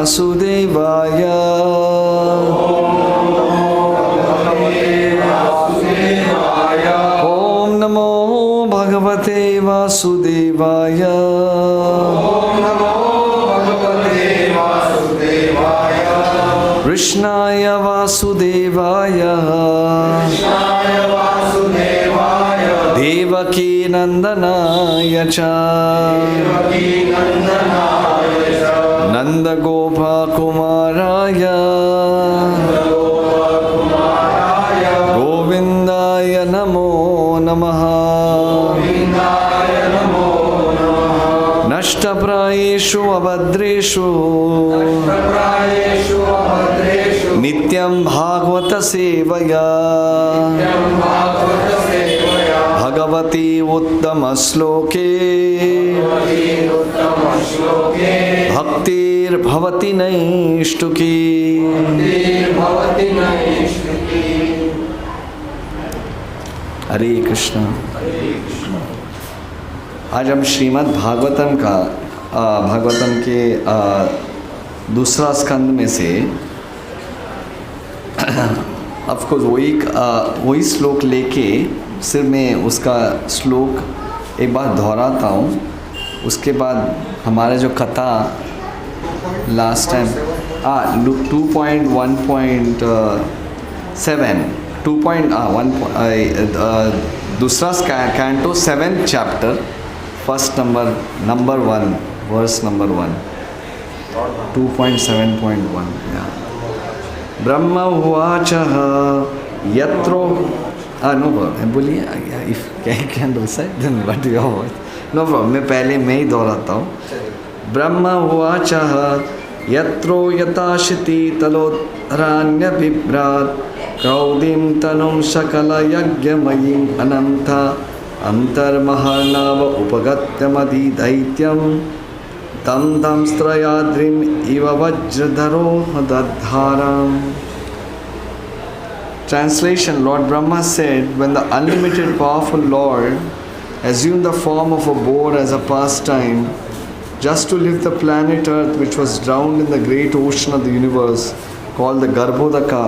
वासुदेवाय। ओम नमो भगवते वासुदेवाय। कृष्णाय वासुदेवाय देवकी नंदनाय च नंदगोपकुमाराय गोविंदाय नमो नमः। नष्टप्रायेषु अभद्रेषु नित्यं भागवत सेवया भगवती उत्तम श्लोके भक्तिर्भवति नैष्टुकी। हरे कृष्णा। आज हम श्रीमद् भागवतम का भागवतम के दूसरा स्कंद में से ऑफ कोर्स वही श्लोक लेके सिर्फ मैं उसका श्लोक एक बार दोहराता हूँ। उसके बाद हमारे जो कथा लास्ट टाइम 2.1.7 दूसरा canto 7th chapter first number 1 verse number 1 2.7.1 ब्रह्म उवाच यत्रो नो प्रॉब्लम बोलिए if can recite then what you want no problem. मैं पहले मैं ही दोहराता हूँ। ब्रह्म उवाच यत्रो यथाशिति तलोधरान्यबिभ्रात् क्रौदिं तनुं सकलयज्ञमयीम् अनन्ता अंतर्महानाव उपगत्यमधिदैत्यं तं स्त्रयाद्रिम् इव वज्रधरो दद्धारम्। Translation: Lord Brahma said, when the unlimited powerful Lord assumed the form of a boar as a pastime, just to lift the planet Earth, which was drowned in the great ocean of the universe called the Garbhodaka,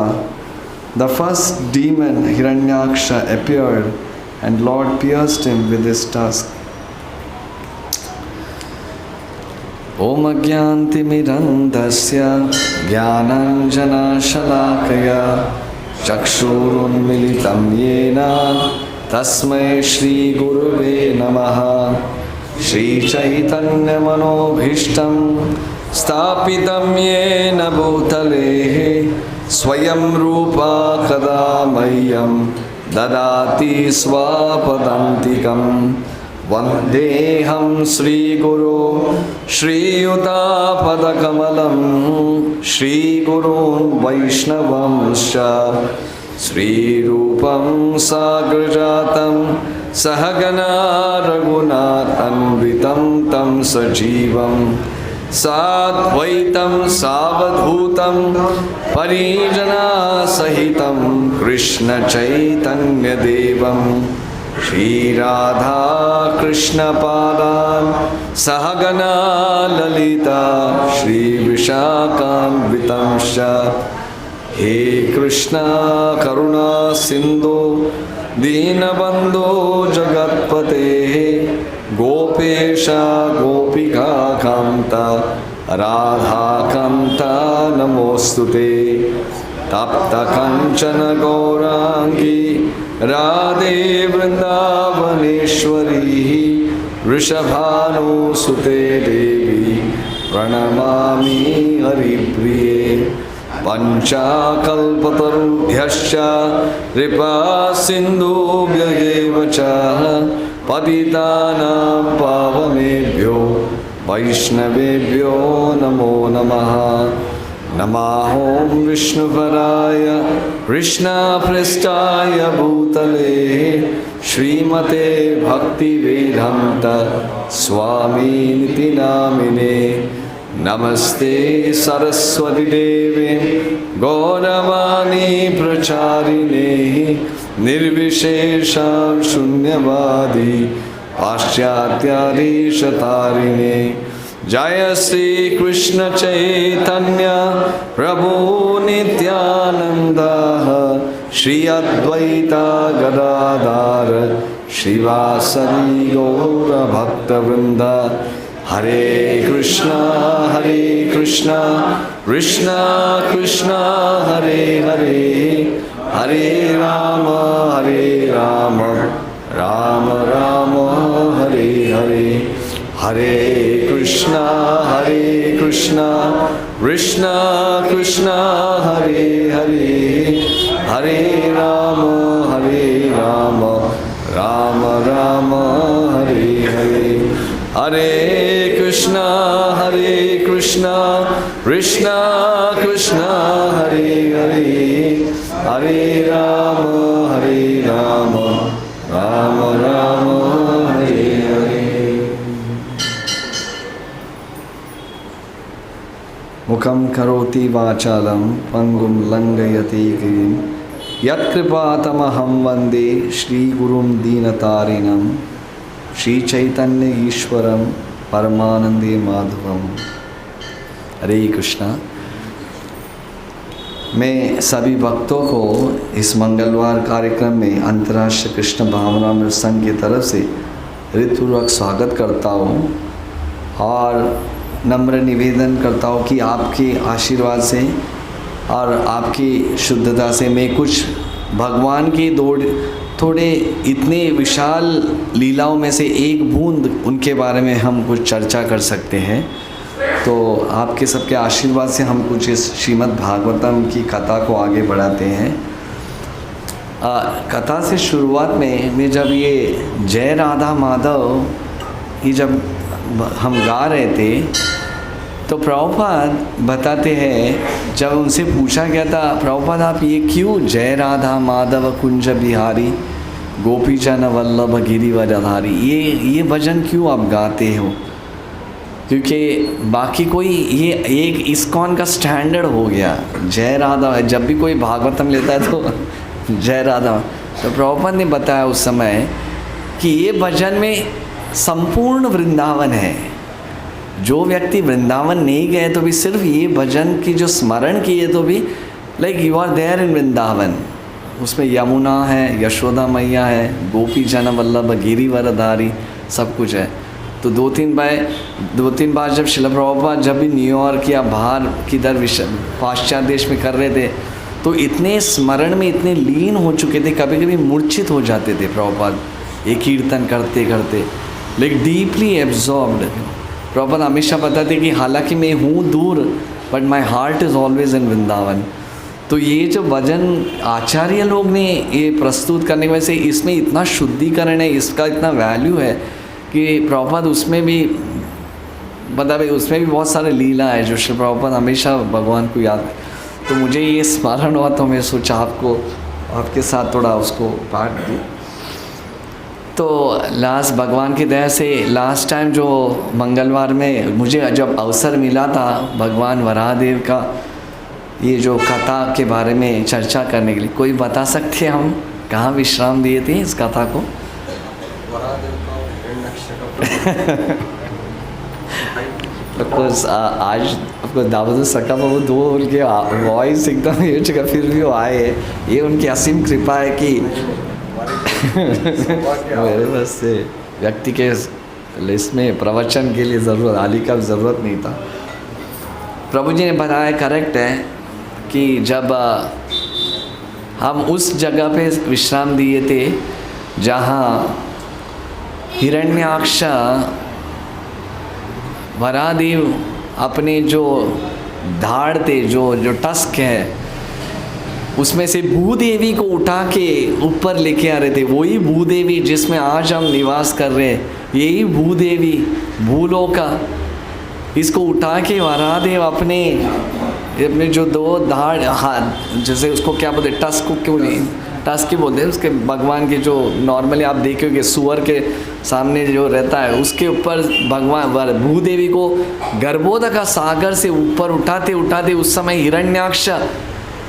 the first demon Hiranyaksha appeared, and Lord pierced him with his tusk. Om Ajnantimirandasya Jnananjana Shalakaya Chakshurunmilitam Yena Tasmai Shri Gurave Namaha। Shri Chaitanya Manobhishtam Stapitam Yena Bhutale Swayam Rupa Kada Mayyam Dadati Swapadantikam। Vandeham Shri Guru Shri Yuta-padakamalam Shri Gurun Vaishnavam-scha Shri Rupam Sagrajatam Sahagana Raghunath-anvitam Tam Sajivam Sadvaitam Savadhutam Parijana Sahitam Krishna Chaitanya Devam Shri Radha Krishna Padan Sahagana Lalita Shri Vishakam-vitamscha। He Krishna Karuna Sindhu Deenabandhu Jagatpate Gopesha Gopika Kanta Radha Kanta Namostute। Tapta Kanchana Gaurangi Radhe Vrindavaneshwari Rishabhanusute Devi Pranamami Haripriye। Panchakalpatarubhyascha Ripa Sindhubhyayevacha Patitanam Pavanebhyo Vaishnavebhyo Namo Namaha। Namahom Vishnuparaya Krishna Prestaya Bhutale Srimate Bhakti Vedanta Swami Niti Namine। Namaste Saraswati Devi Gauravani Pracharine Nirvishesham Shunyavadi Paschatya Rishatarine जय श्री कृष्ण चैतन्य प्रभु नित्यानंद श्री अद्वैता गदाधर श्रीवासदि गौर भक्तवृंद। हरे कृष्णा कृष्णा कृष्णा हरे हरे, हरे राम राम राम हरे हरे। हरे कृष्णा कृष्णा कृष्णा हरे हरे, हरे राम राम राम हरे हरे। हरे कृष्णा कृष्णा कृष्णा हरे हरे, हरे राम राम राम हरे हरे। मुखं करोति वाचालं पंगुं लंघयति गिरिं यत्कृपातमहं वन्दे श्रीगुरुं दीनतारिणं श्रीचैतन्य ईश्वरं परमानंदे माधवम। हरे कृष्णा। मैं सभी भक्तों को इस मंगलवार कार्यक्रम में अंतर्राष्ट्रीय कृष्ण भावनामृत संघ की तरफ से हृदयपूर्वक स्वागत करता हूँ और नम्र निवेदन करता हूँ कि आपके आशीर्वाद से और आपकी शुद्धता से मैं कुछ भगवान की थोड़े इतने विशाल लीलाओं में से एक बूंद उनके बारे में हम कुछ चर्चा कर सकते हैं। तो आपके सबके आशीर्वाद से हम कुछ इस श्रीमद् भागवतम की कथा को आगे बढ़ाते हैं। कथा से शुरुआत में मैं जब ये जय राधा माधव ये जब हम गा रहे थे तो प्रभुपाद बताते हैं, जब उनसे पूछा गया था प्रभुपाद आप ये क्यों जय राधा माधव कुंज बिहारी गोपी जन वल्लभ गिरिवरधारी ये भजन क्यों आप गाते हो? क्योंकि बाकी कोई ये एक इस्कॉन का स्टैंडर्ड हो गया जय राधा, जब भी कोई भागवतम लेता है तो जय राधा। तो प्रभुपाद ने बताया उस समय कि ये भजन में संपूर्ण वृंदावन है। जो व्यक्ति वृंदावन नहीं गए तो भी सिर्फ ये भजन की जो स्मरण किए तो भी like you are there in Vrindavan. उसमें यमुना है, यशोदा मैया है, गोपी जन वल्लभ गिरिवरधारी सब कुछ है। तो दो तीन बार जब शिला प्रभुपाद जब भी न्यूयॉर्क या बाहर किधर पाश्चात्य देश में कर रहे थे तो इतने स्मरण में इतने लीन हो चुके थे, कभी कभी मूर्छित हो जाते थे प्रभुपाद एक कीर्तन करते करते, लेकिन डीपली एब्जॉर्ब्ड। प्रभुपाद हमेशा बताते कि हालांकि मैं हूँ दूर but my heart is always in Vrindavan. तो ये जो भजन आचार्य लोग ने ये प्रस्तुत करने की वजह से इसमें इतना शुद्धिकरण है, इसका इतना वैल्यू है कि प्रभुपाद उसमें भी उसमें भी बहुत सारे लीला है जो श्री प्रभुपाद हमेशा भगवान को याद। तो मुझे ये स्मरण हुआ तो मैं सोचा आपके साथ थोड़ा उसको पाठ दूँ। तो लास्ट भगवान की दया से लास्ट टाइम जो मंगलवार में मुझे जब अवसर मिला था भगवान वराहदेव का ये जो कथा के बारे में चर्चा करने के लिए, कोई बता सकते हम कहाँ विश्राम दिए थे इस कथा को? आज आपको दावत सका वो दो उनके वॉइस एकदम ये जगह फिर भी वो आए, ये उनकी असीम कृपा है कि मेरे बस से व्यक्ति के लिस्ट में प्रवचन के लिए ज़रूरत आली का ज़रूरत नहीं था। प्रभु जी ने बताया करेक्ट है कि जब हम उस जगह पे विश्राम दिए थे जहाँ हिरण्याक्ष वराहदेव अपने जो धाड़ थे जो टस्क है उसमें से भूदेवी को उठा के ऊपर लेके आ रहे थे। वही भूदेवी जिसमें आज हम निवास कर रहे हैं, यही भूदेवी भूलोका, इसको उठा के वराहदेव अपने जो दो धाड़ हाथ जैसे उसको क्या बोलते टस्क को क्यों नहीं टस्क ही बोलते हैं उसके भगवान के जो नॉर्मली आप देखोगे सुअर के सामने जो रहता है उसके ऊपर भगवान भूदेवी को गर्भोदक का सागर से ऊपर उठाते उठाते उस समय हिरण्याक्ष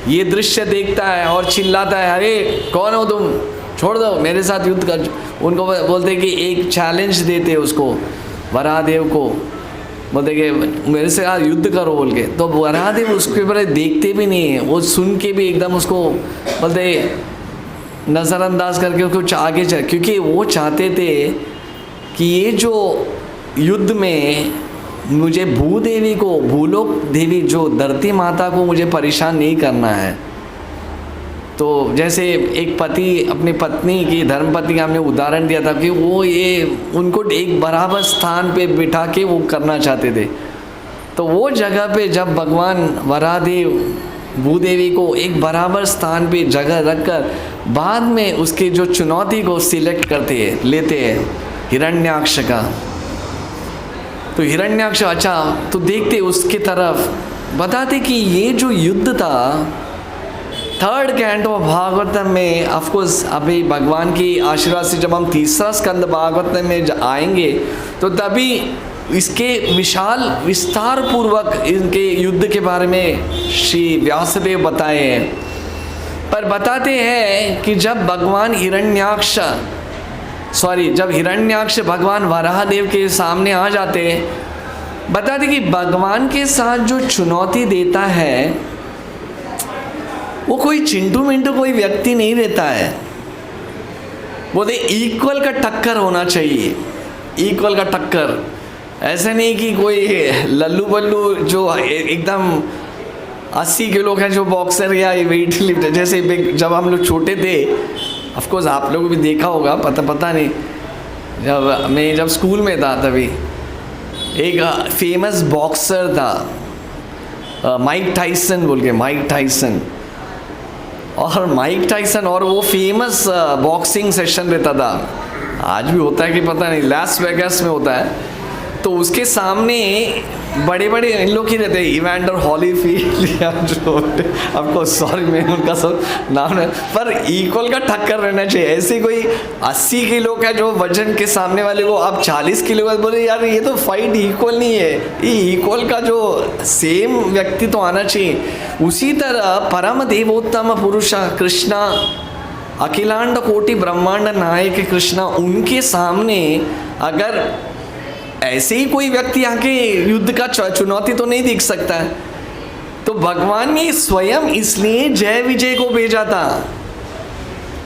ये दृश्य देखता है और चिल्लाता है, अरे कौन हो तुम, छोड़ दो मेरे साथ युद्ध कर। उनको बोलते कि एक चैलेंज देते उसको वराहदेव को बोलते कि मेरे से यार युद्ध करो बोल के, तो वराहदेव उसके ऊपर देखते भी नहीं है, वो सुन के भी एकदम उसको बोलते नज़रअंदाज करके उसको आगे चल, क्योंकि वो चाहते थे कि ये जो युद्ध में मुझे भूदेवी को, भूलोक देवी जो धरती माता को मुझे परेशान नहीं करना है। तो जैसे एक पति अपनी पत्नी की, धर्मपत्नी का हमने उदाहरण दिया था कि वो ये उनको एक बराबर स्थान पे बिठा के वो करना चाहते थे। तो वो जगह पे जब भगवान वराहदेव भूदेवी को एक बराबर स्थान पे जगह रखकर बाद में उसके जो चुनौती को सिलेक्ट करते हैं, लेते हैं हिरण्याक्ष का, तो हिरण्याक्ष अच्छा तो देखते उसकी तरफ, बताते कि ये जो युद्ध था 3rd कैंटो भागवतम में, ऑफकोर्स अभी भगवान की आशीर्वाद से जब हम 3रा स्कंद भागवतम में आएंगे तो तभी इसके विशाल विस्तार पूर्वक इनके युद्ध के बारे में श्री व्यासदेव बताए हैं। पर बताते हैं कि जब भगवान जब हिरण्याक्ष भगवान वराहदेव के सामने आ जाते हैं, बताते कि भगवान के साथ जो चुनौती देता है वो कोई चिंटू मिंटू कोई व्यक्ति नहीं रहता है, बोलते इक्वल का टक्कर होना चाहिए, इक्वल का टक्कर। ऐसे नहीं कि कोई लल्लू बल्लू जो एकदम 80 किलो का जो बॉक्सर या वेट लिफ्टर, जैसे जब हम लोग छोटे थे, ऑफ कोर्स आप लोगों भी देखा होगा, पता नहीं, जब स्कूल में था तभी एक फेमस बॉक्सर था माइक टाइसन बोल के, माइक टाइसन। और माइक टाइसन और वो फेमस बॉक्सिंग सेशन रहता था, आज भी होता है कि पता नहीं, लास वेगास में होता है। तो उसके सामने बड़े बड़े इन लोग ही रहते हैं, इवैंडर हॉलीफील्ड या जो, आपको सॉरी मैं उनका सब नाम है, पर इक्वल का टक्कर रहना चाहिए। ऐसे कोई 80 किलो का जो वजन के सामने वाले को आप 40 किलो का बोले, यार ये तो फाइट इक्वल नहीं है, ये इक्वल का जो सेम व्यक्ति तो आना चाहिए। उसी तरह परम देवोत्तम पुरुष कृष्णा, अखिलांड कोटि ब्रह्मांड नायक कृष्णा, उनके सामने अगर ऐसे ही कोई व्यक्ति आके युद्ध का चुनौती तो नहीं दिख सकता है। तो भगवान ने स्वयं इसलिए जय विजय को भेजा था।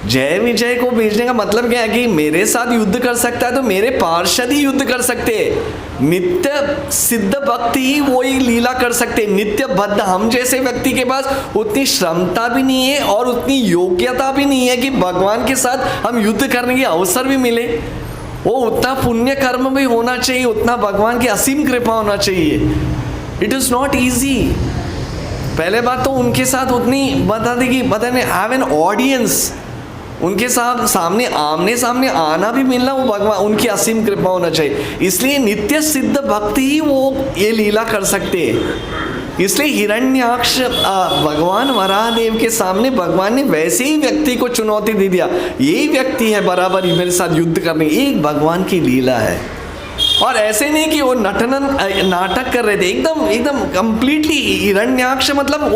जय विजय को भेजने का मतलब क्या है कि मेरे साथ युद्ध कर सकता है तो मेरे पार्षद ही युद्ध कर सकते हैं, नित्य सिद्ध भक्ति ही वो ही लीला कर सकते हैं। नित्य बद्ध हम जैसे व्यक्ति के पास उतनी क्षमता भी नहीं है और उतनी योग्यता भी नहीं है कि भगवान के साथ हम युद्ध करने की अवसर भी मिले। वो उतना पुण्य कर्म भी होना चाहिए, उतना भगवान की असीम कृपा होना चाहिए। It is not easy. पहले बात तो उनके साथ उतनी बता दी कि पता नहीं हैव एन ऑडियंस, उनके साथ सामने आमने सामने आना भी मिलना, वो भगवान उनकी असीम कृपा होना चाहिए। इसलिए नित्य सिद्ध भक्ति ही वो ये लीला कर सकते हैं। इसलिए हिरण्याक्ष भगवान वराहदेव के सामने भगवान ने वैसे ही व्यक्ति को चुनौती दे दिया, यही व्यक्ति है बराबर ही मेरे साथ युद्ध करने, एक भगवान की लीला है। और ऐसे नहीं कि वो नाटक कर रहे थे, एकदम कंप्लीटली हिरण्याक्ष मतलब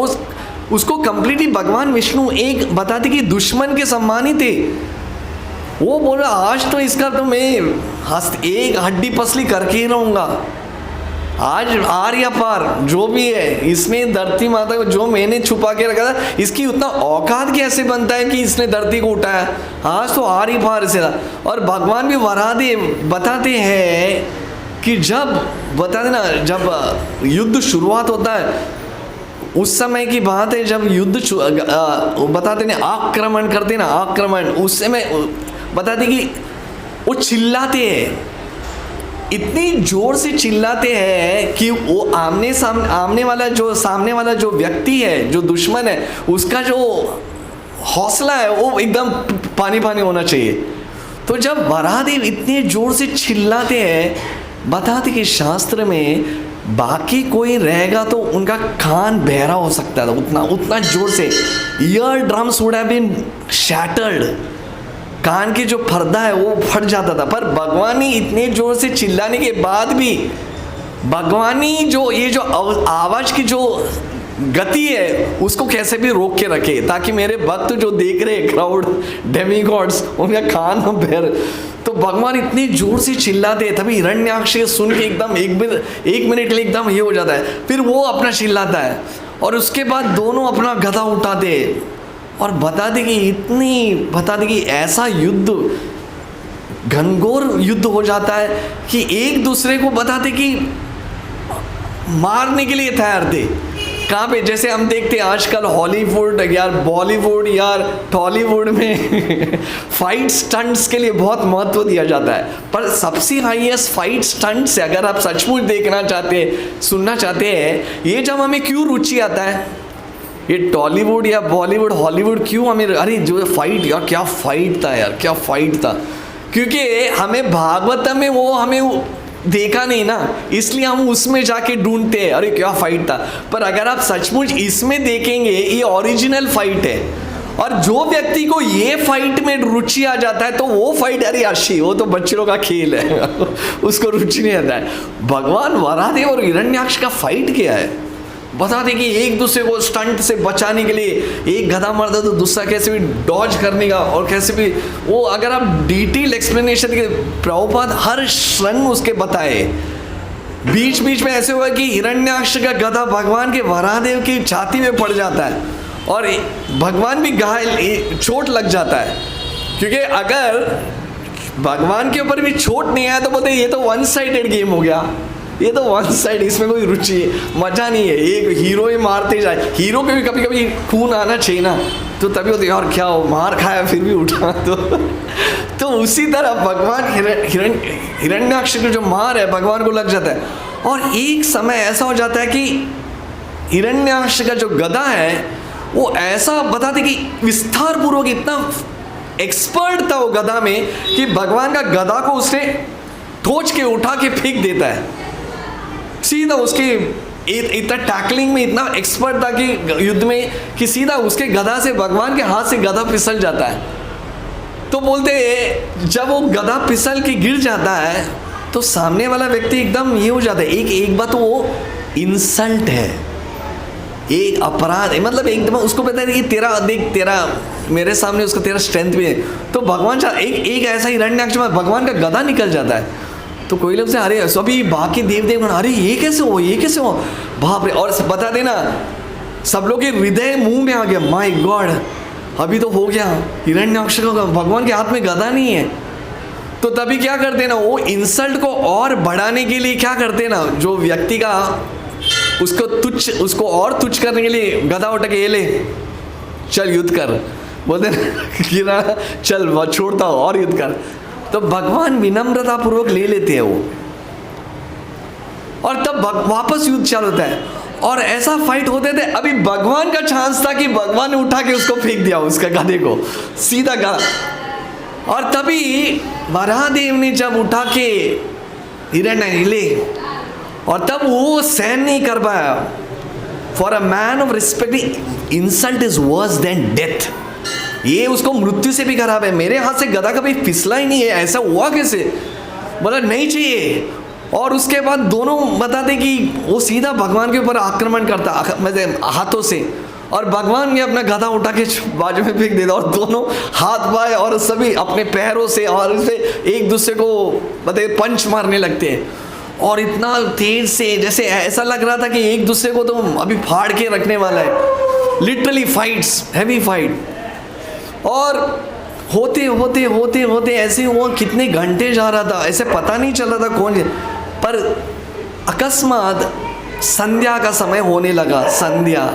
उसको कंप्लीटली भगवान विष्णु एक बताते कि दुश्मन के सम्मान ही थे। वो बोल रहा आज तो इसका तो मैं एक हड्डी पसली करके ही रहूँगा, आज आर या पार जो भी है इसमें धरती माता को जो मैंने छुपा के रखा था, इसकी उतना औकात कैसे बनता है कि इसने धरती को उठाया, आज तो आर ही पार से था। और भगवान भी वराहदेव बताते हैं कि जब बताते ना, जब युद्ध शुरुआत होता है उस समय की बात है, जब युद्ध बताते ना आक्रमण करते ना, आक्रमण उस समय बताते कि वो चिल्लाते हैं, इतनी जोर से चिल्लाते हैं कि वो सामने वाला जो व्यक्ति है, जो दुश्मन है, उसका जो हौसला है वो एकदम पानी पानी होना चाहिए। तो जब वराहदेव इतने जोर से चिल्लाते हैं, बताते कि शास्त्र में बाकी कोई रहेगा तो उनका कान बहरा हो सकता था, उतना जोर से ear drums would have been shattered, कान की जो पर्दा है वो फट जाता था। पर भगवान ने इतने जोर से चिल्लाने के बाद भी भगवान ने ये जो आवाज की जो गति है उसको कैसे भी रोक के रखे, ताकि मेरे भक्त जो देख रहे क्राउड डेमी गॉड्स उनका कान न बहर। तो तो भगवान इतनी जोर से चिल्लाते, तभी हिरण्याक्ष सुन के एकदम एक मिनट के लिए एकदम ये हो जाता है, फिर वो अपना चिल्लाता है और उसके बाद दोनों अपना गदा उठाते और बताते कि ऐसा युद्ध, घनघोर युद्ध हो जाता है कि एक दूसरे को बताते कि मारने के लिए तैयार थे। कहाँ पे, जैसे हम देखते हैं आजकल हॉलीवुड यार, बॉलीवुड यार, टॉलीवुड में फाइट स्टंट्स के लिए बहुत महत्व दिया जाता है, पर सबसे हाईएस्ट फाइट स्टंट से अगर आप सचमुच देखना चाहते हैं, सुनना चाहते हैं, ये जब हमें क्यों रुचि आता है, ये टॉलीवुड या बॉलीवुड हॉलीवुड क्यों हमें, अरे जो फाइट यार, क्या फाइट था यार, क्या फाइट था, क्योंकि हमें भागवत में वो हमें देखा नहीं ना, इसलिए हम उसमें जाके ढूंढते हैं अरे क्या फाइट था। पर अगर आप सचमुच इसमें देखेंगे, ये ओरिजिनल फाइट है, और जो व्यक्ति को ये फाइट में रुचि आ जाता है तो वो फाइट अरे अच्छी, वो तो बच्चों का खेल है उसको रुचि नहीं आता है। भगवान वराहदेव और हिरण्याक्ष का फाइट क्या है, बता दें कि एक दूसरे को स्टंट से बचाने के लिए एक गधा मारता तो दूसरा कैसे भी डॉज करने का, और कैसे भी वो, अगर आप डिटेल एक्सप्लेनेशन के प्रभुपाद हर क्षण उसके बताए। बीच बीच में ऐसे हुआ कि हिरण्याक्ष का गधा भगवान के वराहदेव की छाती में पड़ जाता है और भगवान भी घायल, चोट लग जाता है, क्योंकि अगर भगवान के ऊपर भी चोट नहीं आया तो बोलते ये तो वन साइडेड गेम हो गया, ये तो वन साइड, इसमें कोई रुचि मजा नहीं है, एक हीरो ही मारते जाए। हीरो पे भी कभी कभी खून आना चाहिए ना, तो तभी होते यार क्या हो, मार खाया फिर भी उठा। तो उसी तरह भगवान हिरण्याक्ष की जो मार है भगवान को लग जाता है, और एक समय ऐसा हो जाता है कि हिरण्याक्ष का जो गदा है वो ऐसा बताते कि विस्तार पूर्वक इतना एक्सपर्ट था वो गदा में कि भगवान का गदा को उसने ठोच के उठा के फेंक देता है सीधा। उसके इतना टैकलिंग में इतना एक्सपर्ट था कि युद्ध में कि सीधा उसके गदा से, भगवान के हाथ से गदा फिसल जाता है। तो बोलते जब वो गदा फिसल के गिर जाता है तो सामने वाला व्यक्ति एकदम ये हो जाता है, एक बात, वो इंसल्ट है, एक अपराध है, मतलब एकदम उसको पता है कि तेरा देख, तेरा मेरे सामने उसका तेरा स्ट्रेंथ भी है। तो भगवान एक ऐसा हिरण्याक्ष में भगवान का गदा निकल जाता है, तो कोई लोग से अरे सभी बाकी देव अरे ये कैसे हो बाप रे, और बता देना सब लोग के हृदय मुंह में आ गया, माय गॉड अभी तो हो गया, हिरण्याक्ष का भगवान के हाथ में गदा नहीं है। तो तभी क्या करते ना, वो इंसल्ट को और बढ़ाने के लिए क्या करते ना, जो व्यक्ति का उसको और तुच्छ करने के लिए गदा उठा के ये ले चल युद्ध कर, बोलते ना चल छोड़ता हो और युद्ध कर। तो भगवान विनम्रता पूर्वक ले लेते हैं वो, और तब वापस युद्ध चालू होता है, और ऐसा फाइट होते थे। अभी भगवान का चांस था कि भगवान ने उठा के उसको फेंक दिया, उसका गधे को सीधा गधा, और तभी वराहदेव ने जब उठा के हिरण्य ले, और तब वो सहन नहीं कर पाया। For a man of respect insult is worse than death, ये उसको मृत्यु से भी खराब है। मेरे हाथ से गधा कभी फिसला ही नहीं है, ऐसा हुआ कैसे, बोला नहीं चाहिए। और उसके बाद दोनों बताते कि वो सीधा भगवान के ऊपर आक्रमण करता मतलब हाथों से, और भगवान ने अपना गधा उठा के बाजू में फेंक देता, और दोनों हाथ बाएं और सभी अपने पैरों से और से एक दूसरे को बताए पंच मारने लगते हैं, और इतना तेज से जैसे ऐसा लग रहा था कि एक दूसरे को तो अभी फाड़ के रखने वाला है। लिटरली फाइट्स, हैवी फाइट, और होते ऐसे हुआ कितने घंटे जा रहा था, ऐसे पता नहीं चल रहा था कौन है। पर अकस्मात संध्या का समय होने लगा, संध्या।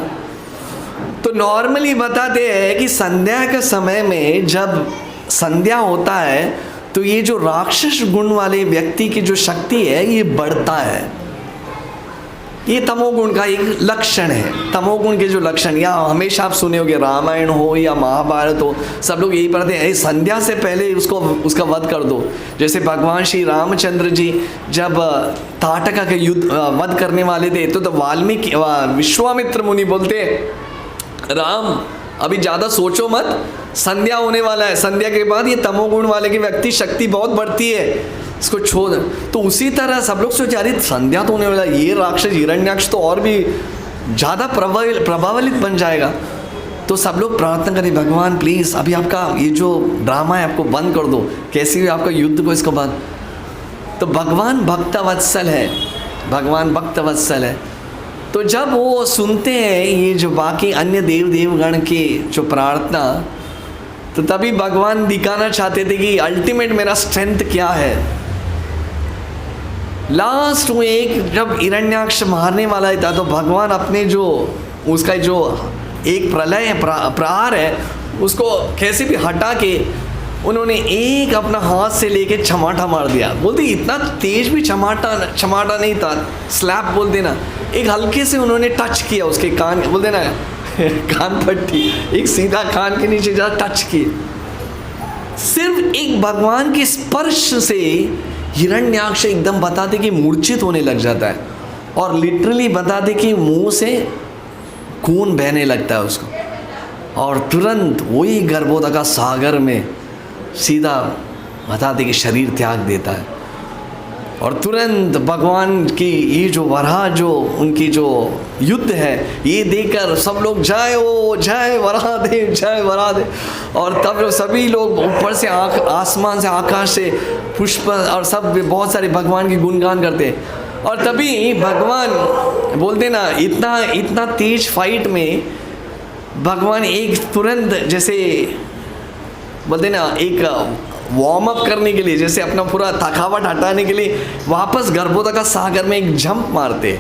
तो नॉर्मली बताते हैं कि संध्या के समय में जब संध्या होता है तो ये जो राक्षस गुण वाले व्यक्ति की जो शक्ति है ये बढ़ता है। ये तमोगुण का एक लक्षण है। तमोगुण के जो लक्षण, या हमेशा आप सुने होंगे, रामायण हो या महाभारत हो, सब लोग यही पढ़ते हैं संध्या से पहले उसका वध कर दो। जैसे भगवान श्री रामचंद्र जी जब ताटका के युद्ध वध करने वाले थे तो वाल्मीकि विश्वामित्र मुनि बोलते राम अभी ज़्यादा सोचो मत, संध्या होने वाला है, संध्या के बाद ये तमोगुण वाले की व्यक्ति शक्ति बहुत बढ़ती है, इसको छोड़। तो उसी तरह सब लोग सोचे अरे संध्या तो होने वाला है, ये राक्षस हिरण्याक्ष तो और भी ज़्यादा प्रभावित बन जाएगा। तो सब लोग प्रार्थना करें, भगवान प्लीज़ अभी आपका ये जो ड्रामा है आपको बंद कर दो, कैसी भी आपका युद्ध को इसको बंद। तो भगवान भक्तवत्सल है, भगवान भक्तवत्सल है। तो जब वो सुनते हैं ये जो बाकी अन्य देव देवगण की जो प्रार्थना, तो तभी भगवान दिखाना चाहते थे कि अल्टीमेट मेरा स्ट्रेंथ क्या है। लास्ट में एक जब हिरण्याक्ष मारने वाला था, तो भगवान अपने जो उसका जो एक प्रलय है, प्रहार है, उसको कैसे भी हटा के उन्होंने एक अपना हाथ से लेके छमाटा मार दिया। बोलते इतना तेज भी छमाटा नहीं था, स्लैप बोल देना, एक हल्के से उन्होंने टच किया उसके कान, बोल देना कान पट्टी, एक सीधा कान के नीचे जा टच किए। सिर्फ एक भगवान के स्पर्श से हिरण्याक्ष एकदम बताते कि मूर्छित होने लग जाता है, और लिटरली बताते कि मुंह से खून बहने लगता है उसको, और तुरंत वही गर्भोदका सागर में सीधा बताते कि शरीर त्याग देता है। और तुरंत भगवान की ये जो वराह जो उनकी जो युद्ध है ये देखकर सब लोग जय ओ जय वराहदेव जय वराहदेव। और तब सभी लोग ऊपर से आसमान से आकाश से पुष्प और सब बहुत सारे भगवान की गुणगान करते। और तभी भगवान बोलते ना इतना तेज फाइट में भगवान एक तुरंत जैसे बोलते ना एक वार्म अप करने के लिए, जैसे अपना पूरा थकावट हटाने के लिए वापस गर्भोदका सागर में एक जंप मारते।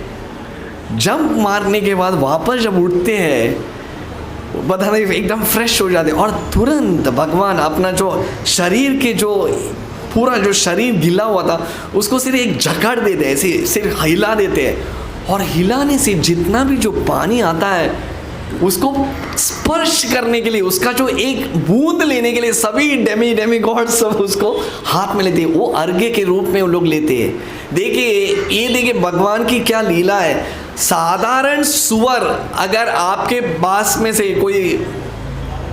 जंप मारने के बाद वापस जब उठते हैं पता नहीं एकदम फ्रेश हो जाते, और तुरंत भगवान अपना जो शरीर के जो पूरा जो शरीर गिला हुआ था उसको सिर्फ एक जकड़ देते हैं, ऐसे सिर्फ हिला देते हैं, और हिलाने से जितना भी जो पानी आता है उसको स्पर्श करने के लिए, उसका जो एक बूंद लेने के लिए सभी डेमी गॉड सब उसको हाथ में लेते हैं। वो अर्घ्य के रूप में वो लोग लेते हैं। देखिए भगवान की क्या लीला है। साधारण सुअर अगर आपके पास में से कोई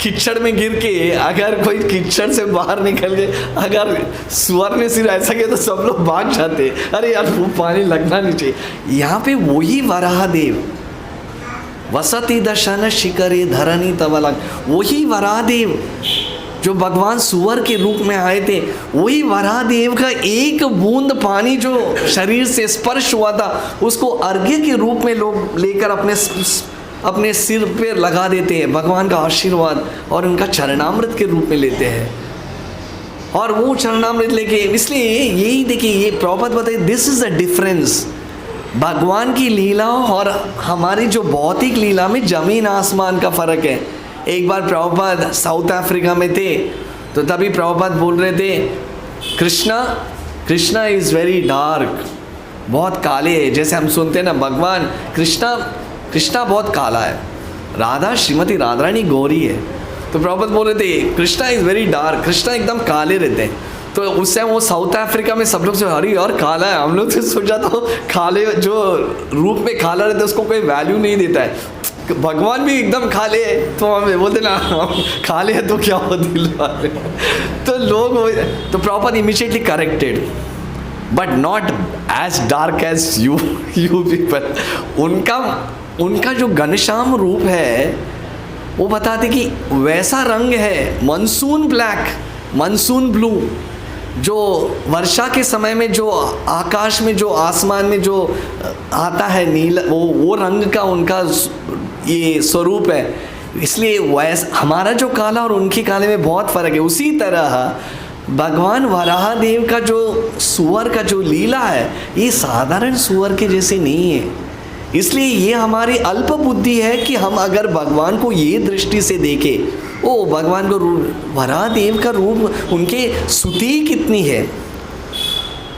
कीचड़ में गिर के, अगर कोई कीचड़ से बाहर निकल के अगर सुअर ने सिर्फ ऐसा किया तो सब लोग भाग जाते, अरे यार वो पानी लगना नहीं चाहिए। यहाँ पे वही वराहदेव वसति दशन शिखरे धरणी तवलक, वही वराहदेव जो भगवान सुअर के रूप में आए थे, वही वराहदेव का एक बूंद पानी जो शरीर से स्पर्श हुआ था उसको अर्घ्य के रूप में लोग लेकर अपने सिर पे लगा देते हैं, भगवान का आशीर्वाद और उनका चरणामृत के रूप में लेते हैं। और वो चरणामृत लेके, इसलिए यही देखिए ये प्रॉपर्ट बताइए, दिस इज द डिफरेंस भगवान की लीला और हमारी जो भौतिक लीला में जमीन आसमान का फ़र्क है। एक बार प्रभुपाद साउथ अफ्रीका में थे, तो तभी प्रभुपाद बोल रहे थे कृष्णा इज़ वेरी डार्क, बहुत काले है। जैसे हम सुनते हैं ना भगवान कृष्णा बहुत काला है, राधा श्रीमती राधा रानी गोरी है। तो प्रभुपाद बोल रहे थे Krishna is very dark, Krishna एकदम काले रहते हैं। तो उस टाइम वो साउथ अफ्रीका में सब लोग से अरे यार काला है, हम लोग से सोचा तो काले जो रूप में काला रहता है उसको कोई वैल्यू नहीं देता है। भगवान भी एकदम काले है, तो हमें बोलते ना काले है तो क्या हो दिल वाले। तो लोग तो proper immediately corrected, but not as dark as you people. उनका जो घनश्याम रूप है वो बताते कि वैसा रंग है, मानसून ब्लैक, मानसून ब्लू, जो वर्षा के समय में जो आकाश में जो आसमान में जो आता है नीला, वो रंग का उनका ये स्वरूप है। इसलिए वैसा हमारा जो काला और उनके काले में बहुत फ़र्क है। उसी तरह भगवान वराहदेव का जो सुअर का जो लीला है ये साधारण सुअर के जैसे नहीं है। इसलिए ये हमारी अल्प बुद्धि है कि हम अगर भगवान को ये दृष्टि से देखें, ओ भगवान का रूप, वराहदेव का रूप, उनके स्तुति कितनी है।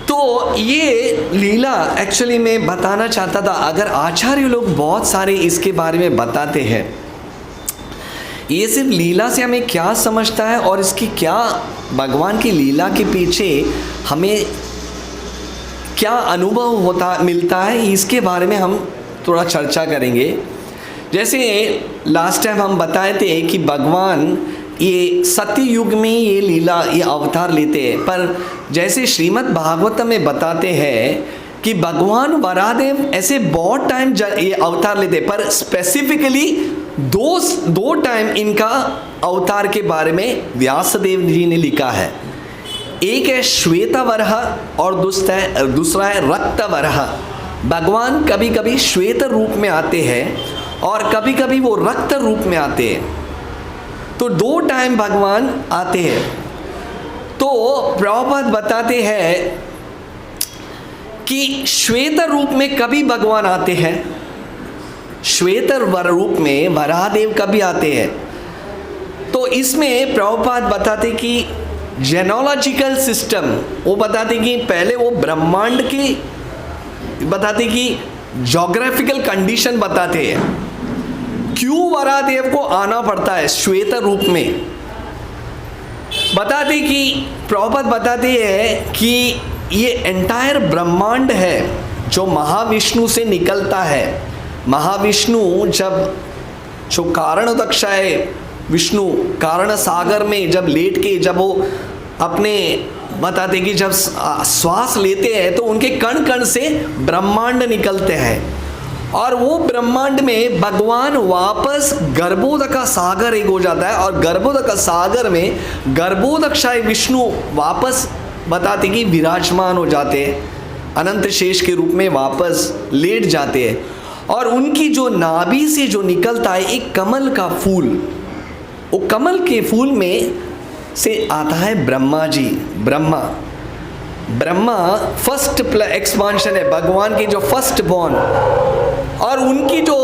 तो ये लीला एक्चुअली मैं बताना चाहता था। अगर आचार्य लोग बहुत सारे इसके बारे में बताते हैं, ये सिर्फ लीला से हमें क्या समझता है और इसकी क्या भगवान की लीला के पीछे हमें क्या अनुभव मिलता है, इसके बारे में हम थोड़ा चर्चा करेंगे। जैसे लास्ट टाइम हम बताए थे कि भगवान ये सत्य युग में ये लीला ये अवतार लेते हैं, पर जैसे श्रीमद् भागवतम में बताते हैं कि भगवान वराहदेव ऐसे बहुत टाइम ये अवतार लेते हैं, पर स्पेसिफिकली दो टाइम इनका अवतार के बारे में व्यासदेव जी ने लिखा है। एक है श्वेतवरह और दूसरा है रक्तवरह। भगवान कभी कभी श्वेत रूप में आते हैं और कभी कभी वो रक्त रूप में आते हैं। तो 2 टाइम भगवान आते हैं। तो प्रभुपाद बताते हैं कि श्वेत रूप में कभी भगवान आते हैं, श्वेत रूप में वराहदेव कभी आते हैं। तो इसमें प्रभुपाद बताते कि जेनोलॉजिकल सिस्टम, वो बताते कि पहले वो ब्रह्मांड की बताते कि जोग्राफिकल कंडीशन बताते हैं क्यों वराहदेव को आना पड़ता है श्वेत रूप में। बताते कि प्रभुपाद बताते हैं कि ये एंटायर ब्रह्मांड है जो महाविष्णु से निकलता है। महाविष्णु जब जो कारण दक्षा है, विष्णु कारण सागर में जब लेट के जब वो अपने बताते कि जब श्वास लेते हैं तो उनके कण कण से ब्रह्मांड निकलते हैं और वो ब्रह्मांड में भगवान वापस गर्भोदक सागर एक हो जाता है और गर्भोदक सागर में गर्भोदक्षाय विष्णु वापस बताते कि विराजमान हो जाते हैं, अनंत शेष के रूप में वापस लेट जाते हैं। और उनकी जो नाभि से जो निकलता है एक कमल का फूल, वो कमल के फूल में से आता है ब्रह्मा जी। ब्रह्मा फर्स्ट एक्सपांशन है, भगवान के जो फर्स्ट बॉर्न। और उनकी जो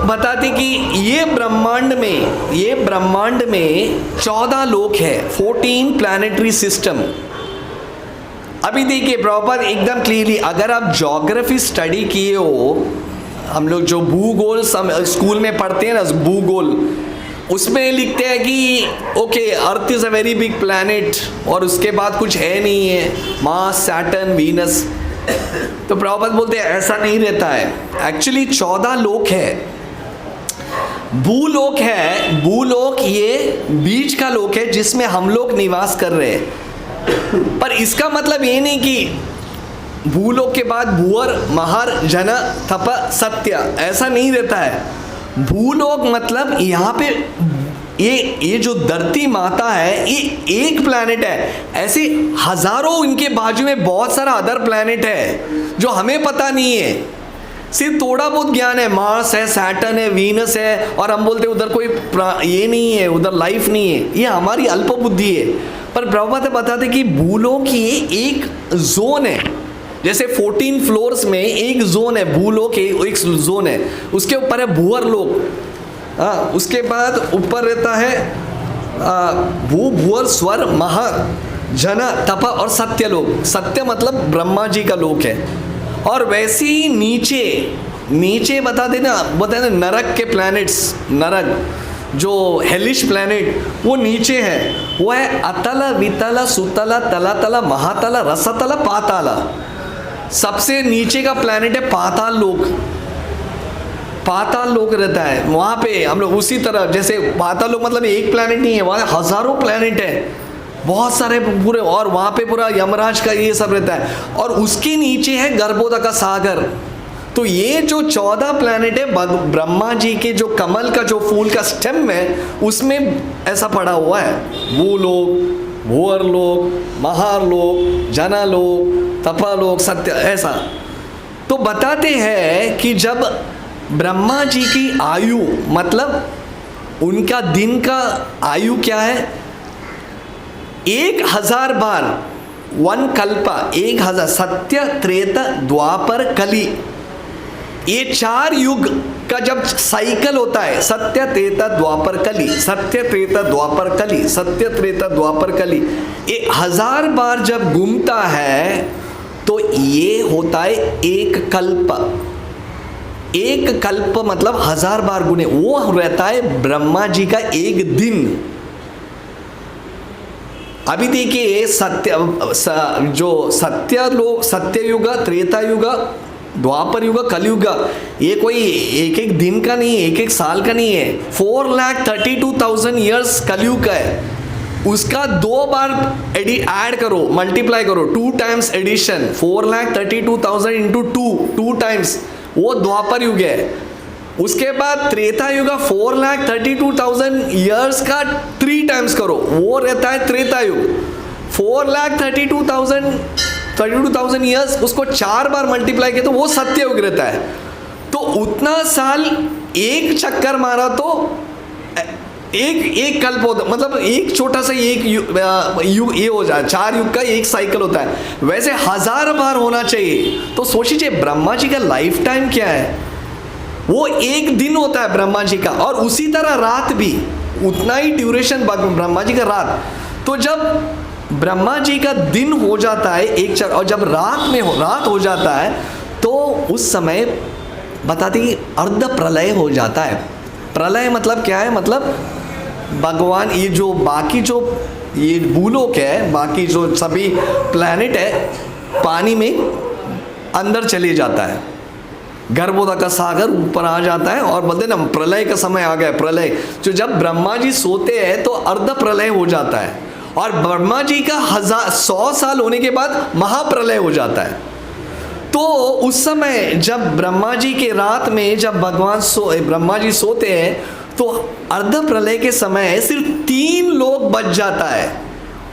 बताते कि ये ब्रह्मांड में 14 लोक है, 14 प्लैनेटरी सिस्टम। अभी देखिए प्रभुपाद एकदम क्लियरली, अगर आप ज्योग्राफी स्टडी किए हो, हम लोग जो भूगोल स्कूल में पढ़ते हैं ना, भूगोल, उसमें लिखते हैं कि okay earth is a very big planet और उसके बाद कुछ है नहीं है, मार्स, सैटर्न, वीनस। तो प्रभुपाद बोलते हैं ऐसा नहीं रहता है। एक्चुअली 14 लोक है। भूलोक है, भूलोक ये बीच का लोक है जिसमें हम लोग निवास कर रहे हैं। पर इसका मतलब ये नहीं कि भूलोक के बाद भूअर, महर, जन, तप, सत्य, ऐसा नहीं रहता है। भूलोक मतलब यहाँ पे ये जो धरती माता है ये एक प्लैनेट है, ऐसे हजारों इनके बाजू में बहुत सारा अदर प्लैनेट है जो हमें पता नहीं है, सिर्फ थोड़ा बहुत ज्ञान है। मार्स है, सैटर्न है, वीनस है, और हम बोलते हैं उधर कोई ये नहीं है, उधर लाइफ नहीं है। ये हमारी अल्प बुद्धि है। पर प्रभुपाद बताते कि भूलोक की एक जोन है, जैसे 14 फ्लोर्स में एक जोन है, भूलोक एक जोन है, उसके ऊपर है भूअर लोक, उसके बाद ऊपर रहता है भूअर, स्वर, महर, जन, तप और सत्य लोक। सत्य मतलब ब्रह्मा जी का लोक है। और वैसे ही नीचे बता देना नरक के प्लैनेट्स, नरक जो हेलिश प्लैनेट वो नीचे है, वो है अतल, वितल, सुतल, तलातल, महातल, रसतल, पाताल। सबसे नीचे का प्लैनेट है पाताल लोक। पाताल लोक रहता है वहाँ पे हम लोग। उसी तरह जैसे पाताल लोक मतलब एक प्लैनेट नहीं है, वहाँ हजारों प्लैनेट है, बहुत सारे पूरे, और वहाँ पे पूरा यमराज का ये सब रहता है। और उसके नीचे है गर्भोदक सागर। तो ये जो 14 प्लैनेट है ब्रह्मा जी के जो कमल का जो फूल का स्टेम है उसमें ऐसा पड़ा हुआ है। भूलोक, भूअर लोक, महार लोक, जना लोक, तपालोक, सत्य, ऐसा। तो बताते हैं कि जब ब्रह्मा जी की आयु मतलब उनका दिन का आयु क्या है, 1000 बार, 1 कल्पा, 1000, सत्य, त्रेता, द्वापर, कली, ये 4 युग का जब साइकिल होता है, सत्य, त्रेता, द्वापर, कली, सत्य, त्रेता, द्वापर, कली, सत्य, त्रेता, द्वापर, कली, ये 1000 बार जब घूमता है तो ये होता है एक कल्प। एक कल्प मतलब 1000 बार गुने, वो रहता है ब्रह्मा जी का एक दिन। अभी देखिए सत्य युग, त्रेता युग, द्वापर युग, कलयुग, ये कोई एक दिन का नहीं है, एक साल का नहीं है। 4,32,000 ईयर्स कलयुग का है। उसका 2 बार ऐड करो, मल्टीप्लाई करो, 2 टाइम्स एडिशन, 4,32,000 इंटू 2 टाइम्स, वो द्वापर युग है। उसके बाद त्रेता युग 4,32,000 ईयर्स का 3 टाइम्स करो, वो रहता है त्रेता युग। 4,32,000 ईयर्स, उसको 4 बार मल्टीप्लाई किया तो वो सत्ययुग रहता है। तो उतना साल एक चक्कर मारा तो एक कल्प होता, मतलब एक छोटा सा एक युग ये हो जाए, 4 युग का एक साइकिल होता है। वैसे 1000 बार होना चाहिए। तो सोचिए ब्रह्मा जी का लाइफ टाइम क्या है, वो एक दिन होता है ब्रह्मा जी का, और उसी तरह रात भी उतना ही ड्यूरेशन ब्रह्मा जी का रात। तो जब ब्रह्मा जी का दिन हो जाता है एक चक्कर, और जब रात हो जाता है तो उस समय बताती अर्ध प्रलय हो जाता है। प्रलय मतलब क्या है, मतलब भगवान ये जो बाकी जो ये भूलोक है, बाकी जो सभी प्लैनेट है, पानी में अंदर चले जाता है, गर्भोदक का सागर ऊपर आ जाता है, और बोलते ना प्रलय का समय आ गया। प्रलय जो जब ब्रह्मा जी सोते हैं तो अर्ध प्रलय हो जाता है, और ब्रह्मा जी का 100 साल होने के बाद महाप्रलय हो जाता है। तो उस समय जब ब्रह्मा जी के रात में जब ब्रह्मा जी सोते हैं तो अर्ध प्रलय के समय सिर्फ 3 लोग बच जाता है।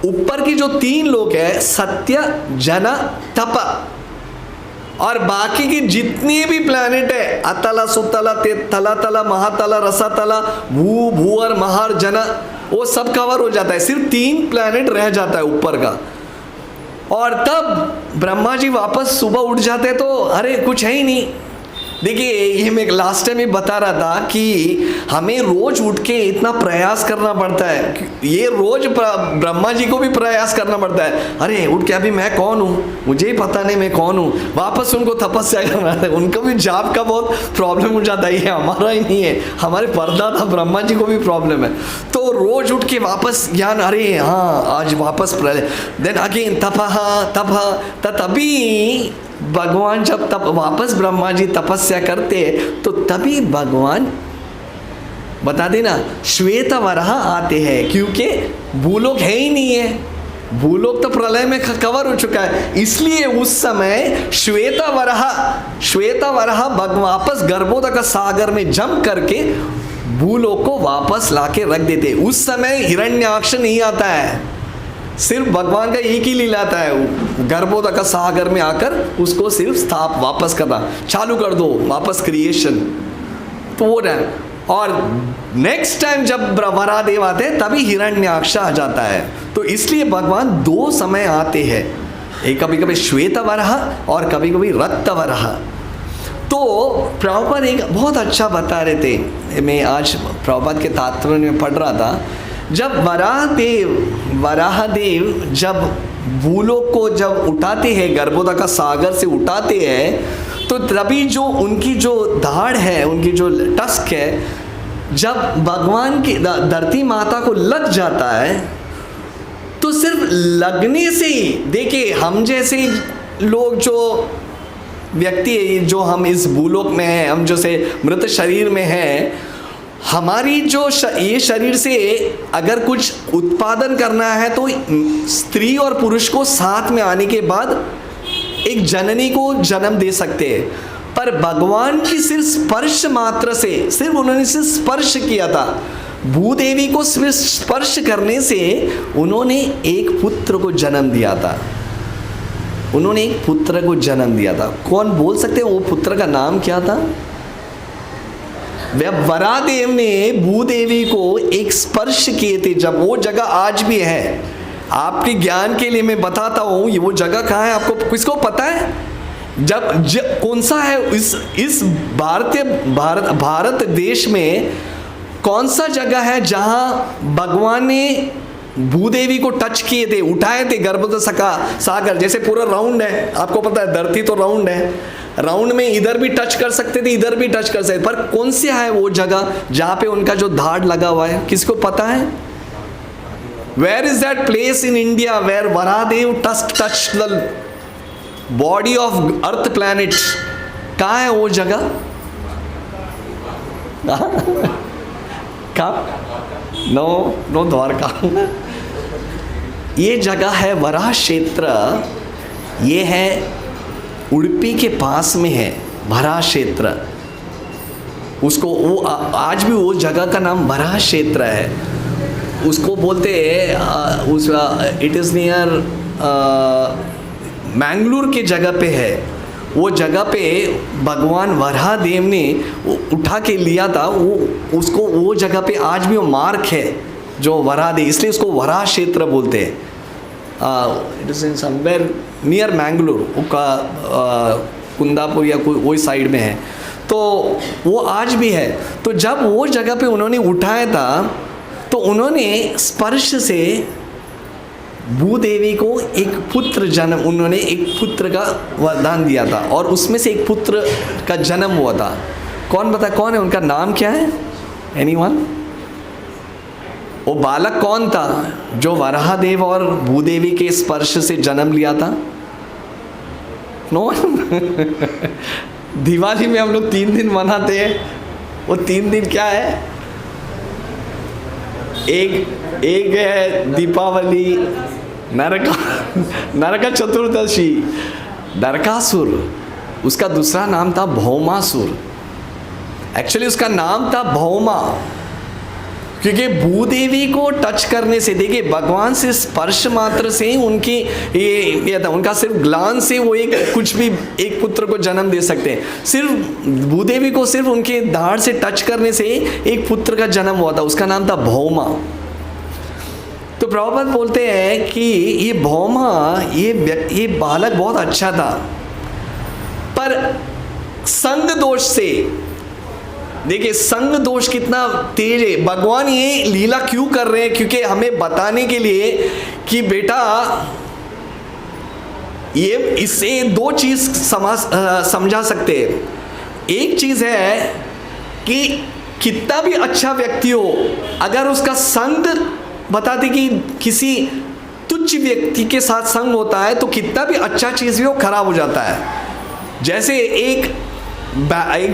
ऊपर की जो 3 लोग है, सत्य, जन, तप, और बाकी की जितनी भी प्लैनेट है, अतला, सुतला, तला तला, महातला, रसातला, भूअर, महार, जन, वो सब कवर हो जाता है। सिर्फ 3 प्लैनेट रह जाता है ऊपर का। और तब ब्रह्मा जी वापस सुबह उठ जाते तो अरे कुछ है ही नहीं। देखिए ये मैं लास्ट टाइम ही बता रहा था कि हमें रोज उठ के इतना प्रयास करना पड़ता है, ये रोज ब्रह्मा जी को भी प्रयास करना पड़ता है। अरे उठ के अभी मैं कौन हूँ, मुझे ही पता नहीं मैं कौन हूँ, वापस उनको तपस्या करना है। उनको भी जाप का बहुत प्रॉब्लम हो जाता है, ये हमारा ही नहीं है, हमारे परदादा ब्रह्मा जी को भी प्रॉब्लम है। तो रोज उठ के वापस ज्ञान, अरे हाँ आज वापस प्रलय, देन अगेन तभी भगवान जब तब वापस ब्रह्मा जी तपस्या करते तो तभी भगवान बता देना श्वेत वराह आते हैं, क्योंकि भूलोक है ही नहीं है, भूलोक तो प्रलय में कवर हो चुका है। इसलिए उस समय श्वेत वराह वापस गर्भोदक सागर में जंप करके भूलोक को वापस लाके रख देते। उस समय हिरण्याक्ष नहीं आता है, सिर्फ भगवान का एक ही लीला आता है, गर्भोदक सागर में आकर उसको सिर्फ वापस करना चालू कर दो, वापस क्रिएशन। तो वो रहा, और नेक्स्ट टाइम जब वराहदेव आते हैं तभी हिरण्याक्ष आ जाता है। तो इसलिए भगवान 2 समय आते हैं, एक कभी कभी श्वेत वराह और कभी कभी रक्त वराह। तो प्रभुपाद एक बहुत अच्छा बता रहे थे, मैं आज प्रभुपाद के तात्पर्य में पढ़ रहा था, जब वराहदेव जब भूलोक को जब उठाते हैं, गर्भोदक सागर से उठाते हैं, तो तभी जो उनकी जो धाड़ है, उनकी जो टस्क है, जब भगवान की धरती माता को लग जाता है तो सिर्फ लगने से ही, देखिए हम जैसे लोग जो व्यक्ति है, जो हम इस भूलोक में हैं, हम जैसे मृत शरीर में हैं, हमारी जो ये शरीर से अगर कुछ उत्पादन करना है तो स्त्री और पुरुष को साथ में आने के बाद एक जननी को जन्म दे सकते हैं। पर भगवान की सिर्फ स्पर्श मात्र से, सिर्फ उन्होंने सिर्फ स्पर्श किया था, भूदेवी को सिर्फ स्पर्श करने से उन्होंने एक पुत्र को जन्म दिया था, उन्होंने एक पुत्र को जन्म दिया था। कौन बोल सकते हैं वो पुत्र का नाम क्या था? वराहदेव ने भूदेवी को एक स्पर्श किए थे, जब वो जगह आज भी है, आपके ज्ञान के लिए मैं बताता हूँ, ये वो जगह कहाँ है आपको किसको पता है? कौन सा है इस भारत देश में कौन सा जगह है जहाँ भगवान ने भूदेवी को टच किए थे, उठाए थे गर्भोदक सागर? जैसे पूरा राउंड है, आपको पता है धरती तो राउंड है, राउंड में इधर भी टच कर सकते थे, इधर भी टच कर सकते, पर कौन से है वो जगह जहाँ पे उनका जो धाड़ लगा हुआ है, किसको पता है? Where is that place in India where Varahadev touch the body of earth planet? कहाँ है वो जगह? कहाँ? नो द्वारका। ये जगह है वराह क्षेत्र, ये है उड़पी के पास में है वराह क्षेत्र। उसको वो आज भी वो जगह का नाम वराह क्षेत्र है। उसको बोलते हैं उस इट इज़ नियर मैंगलोर के जगह पे है। वो जगह पे भगवान वराह देव ने उठा के लिया था, वो उसको वो जगह पे आज भी वो मार्क है जो वराह देव, इसलिए उसको वराह क्षेत्र बोलते हैं। It is in somewhere near Mangalore, Kundapur या कोई वही साइड में है, तो वो आज भी है। तो जब वो जगह पे उन्होंने उठाया था तो उन्होंने स्पर्श से भूदेवी को एक पुत्र जन्म, उन्होंने एक पुत्र का वरदान दिया था और उसमें से एक पुत्र का जन्म हुआ था। कौन बता कौन है, उनका नाम क्या है? एनीवन? वो बालक कौन था जो वराहदेव और भूदेवी के स्पर्श से जन्म लिया था? नो दिवाली में हम लोग 3 दिन मनाते हैं। वो 3 दिन क्या है? एक है दीपावली, नरक चतुर्दशी, नरकासुर, उसका दूसरा नाम था भौमासुर। एक्चुअली उसका नाम था भौमा, क्योंकि भूदेवी को टच करने से, देखिए भगवान से स्पर्श मात्र से उनकी ये था, उनका सिर्फ ग्लांस से वो एक कुछ भी एक पुत्र को जन्म दे सकते हैं। सिर्फ भूदेवी को सिर्फ उनके दाढ़ से टच करने से एक पुत्र का जन्म हुआ था, उसका नाम था भौमा। तो प्रभुपाद बोलते हैं कि ये भौमा, ये बालक बहुत अच्छा था, पर संग दोष से, देखिए संग दोष कितना तेज है। भगवान ये लीला क्यों कर रहे हैं? क्योंकि हमें बताने के लिए कि बेटा ये इससे 2 चीज समझा सकते हैं। एक चीज है कि कितना भी अच्छा व्यक्ति हो, अगर उसका संग, बताते कि किसी तुच्छ व्यक्ति के साथ संग होता है तो कितना भी अच्छा चीज भी वो खराब हो जाता है। जैसे एक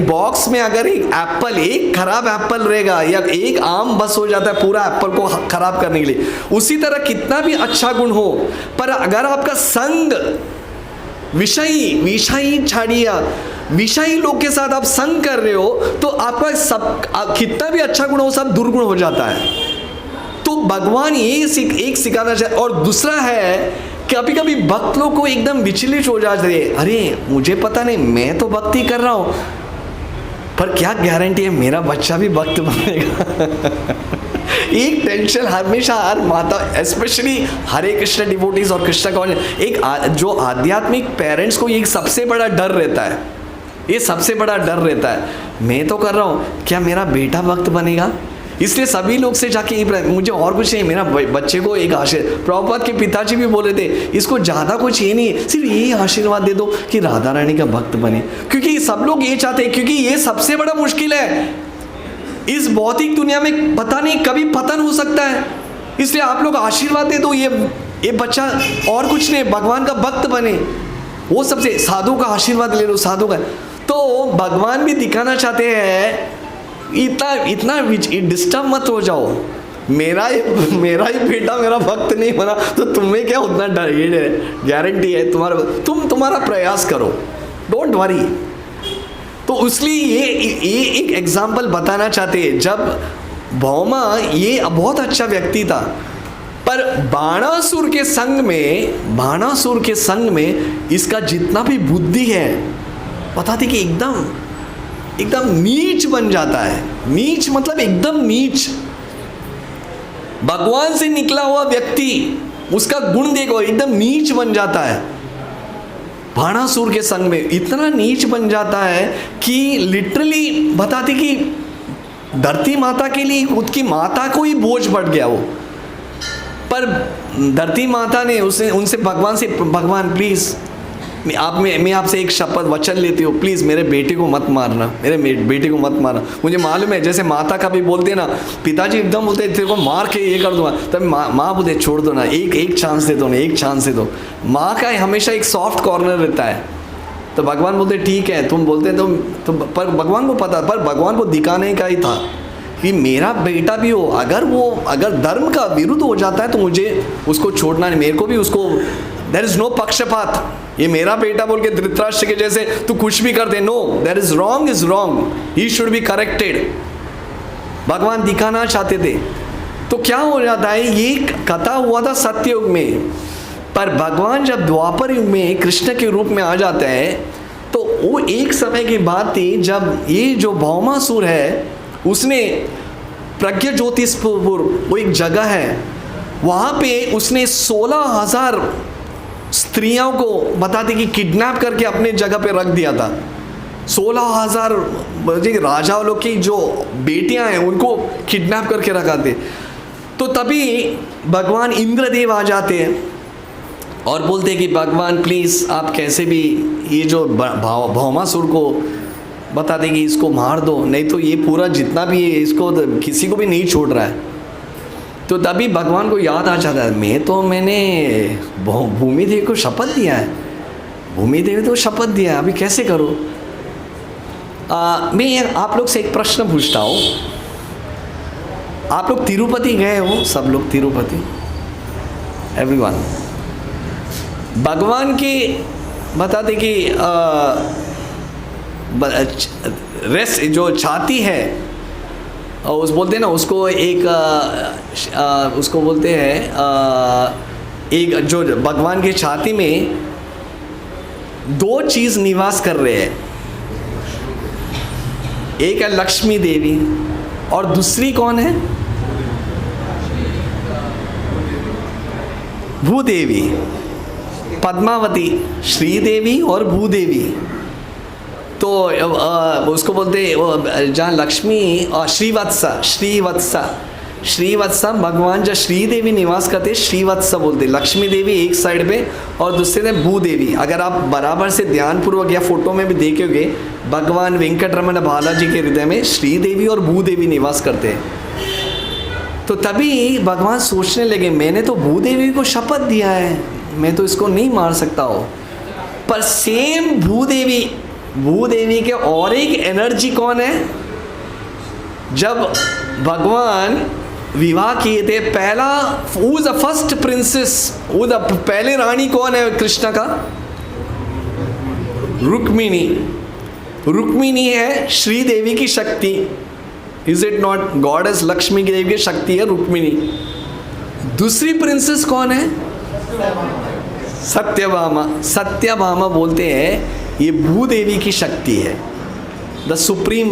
बॉक्स में अगर एक एप्पल, एक खराब एप्पल रहेगा या एक आम बस हो जाता है पूरा एप्पल को खराब करने के लिए, उसी तरह कितना भी अच्छा गुण हो, पर अगर आपका संग विषयी छाड़िया, विषयी लोग के साथ आप संग कर रहे हो तो आपका सब कितना भी अच्छा गुण हो सब दुर्गुण हो जाता है। तो भगवान ये एक सिखाना चाहिए। और दूसरा है कभी कभी भक्त लोग को एकदम विचलित हो जाते हैं, अरे मुझे पता नहीं, मैं तो भक्ति कर रहा हूँ, पर क्या गारंटी है मेरा बच्चा भी भक्त बनेगा। एक टेंशन हमेशा हर माता, स्पेशली हरे कृष्ण डिवोटीज और कृष्ण कॉन्शियस, एक जो आध्यात्मिक पेरेंट्स को एक सबसे बड़ा डर रहता है, ये सबसे बड़ा डर रहता है, मैं तो कर रहा हूँ, क्या मेरा बेटा भक्त बनेगा? इसलिए सभी लोग से जाके मुझे और कुछ नहीं, मेरा बच्चे को एक आशीर्वाद। प्रभुपाद के पिताजी भी बोले थे इसको ज़्यादा कुछ ये नहीं, सिर्फ यही आशीर्वाद दे दो कि राधा रानी का भक्त बने, क्योंकि सब लोग ये चाहते हैं, क्योंकि ये सबसे बड़ा मुश्किल है इस भौतिक दुनिया में, पता नहीं कभी पतन हो सकता है। इसलिए आप लोग आशीर्वाद दे दो ये बच्चा और कुछ नहीं, भगवान का भक्त बने, वो सबसे साधु का आशीर्वाद ले लो, साधु का। तो भगवान भी दिखाना चाहते हैं इतना डिस्टर्ब मत हो जाओ, मेरा ही बेटा मेरा भक्त नहीं बना तो तुम्हें क्या उतना डर, ये गारंटी है तुम्हारा प्रयास करो, डोंट वरी। तो इसलिए ये एक एग्जाम्पल बताना चाहते हैं। जब भौमा ये बहुत अच्छा व्यक्ति था, पर बाणासुर के संग में इसका जितना भी बुद्धि है, बताते कि एकदम नीच बन जाता है। नीच मतलब एकदम नीच, भगवान से निकला हुआ व्यक्ति, उसका गुण देखो एकदम नीच बन जाता है। बाणासुर के संग में इतना नीच बन जाता है कि लिटरली बताते कि धरती माता के लिए उसकी माता को ही बोझ बढ़ गया वो। पर धरती माता ने उनसे भगवान प्लीज मैं आपसे एक शपथ वचन लेती हूँ, प्लीज़ मेरे बेटे को मत मारना, मेरे बेटे को मत मारना। मुझे मालूम है जैसे माता का भी बोलते हैं ना, पिताजी एकदम बोलते हैं तेरे को मार के ये कर दूंगा, तब माँ बोलते छोड़ दो ना, एक चांस दे दो ना, एक चांस दे दो। माँ का हमेशा एक सॉफ्ट कॉर्नर रहता है। तो भगवान बोलते ठीक है तुम बोलते हैं तो पर भगवान को पता, पर भगवान को दिखाने का ही था कि मेरा बेटा भी हो, अगर धर्म का विरुद्ध हो जाता है तो मुझे उसको छोड़ना नहीं, मेरे को भी उसको देयर इज नो पक्षपात, ये मेरा बेटा बोल के धृतराष्ट्र के जैसे तू कुछ भी कर दे, no, there is wrong, he should be corrected. भगवान दिखाना चाहते थे। तो क्या हो जाता है, ये कथा हुआ था सत्ययुग में, पर भगवान जब द्वापर युग में कृष्ण के रूप में आ जाता है तो वो एक समय की बात थी जब ये जो भौमासुर है उसने प्रज्ञा ज्योतिषपुर, वो एक जगह है, वहाँ पे उसने 16,000 स्त्रियों को बताते कि किडनैप करके अपने जगह पे रख दिया था। 16,000 राजा लोग की जो बेटियां हैं उनको किडनैप करके रखा थे। तो तभी भगवान इंद्रदेव आ जाते हैं और बोलते हैं कि भगवान प्लीज़ आप कैसे भी ये जो भौमासुर को बता दें कि इसको मार दो, नहीं तो ये पूरा जितना भी है इसको किसी को भी नहीं छोड़ रहा है। तो तभी भगवान को याद आ जाता है, मैंने भूमि देवी को शपथ दिया है, भूमि देवी तो शपथ दिया है, अभी कैसे करूँ। मैं आप लोग से एक प्रश्न पूछता हूँ, आप लोग तिरुपति गए हो? सब लोग तिरुपति, एवरीवन। भगवान की बताते कि रेस जो छाती है, उस बोलते हैं ना उसको एक उसको बोलते हैं एक जो भगवान की छाती में 2 चीज़ निवास कर रहे हैं, एक है लक्ष्मी देवी और दूसरी कौन है? भूदेवी, पद्मावती, श्रीदेवी और भूदेवी। तो उसको बोलते जहाँ लक्ष्मी और श्रीवत्सा भगवान जहाँ श्रीदेवी निवास करते श्रीवत्स बोलते, लक्ष्मी देवी एक साइड पे और दूसरे में भूदेवी। अगर आप बराबर से ध्यानपूर्वक या फोटो में भी देखोगे भगवान वेंकटरमण बालाजी के हृदय में श्रीदेवी और भूदेवी निवास करते हैं। तो तभी भगवान सोचने लगे मैंने तो भूदेवी को शपथ दिया है, मैं तो इसको नहीं मार सकता हो। पर सेम भूदेवी के और एक एनर्जी कौन है? जब भगवान विवाह किए थे पहला हु द फर्स्ट प्रिंसेस, वो द पहले रानी कौन है कृष्ण का? रुक्मिणी है श्रीदेवी की शक्ति। Is it not? Goddess Lakshmi की देवी की शक्ति है रुक्मिणी। दूसरी प्रिंसेस कौन है? सत्यभामा बोलते हैं ये भूदेवी की शक्ति है। द सुप्रीम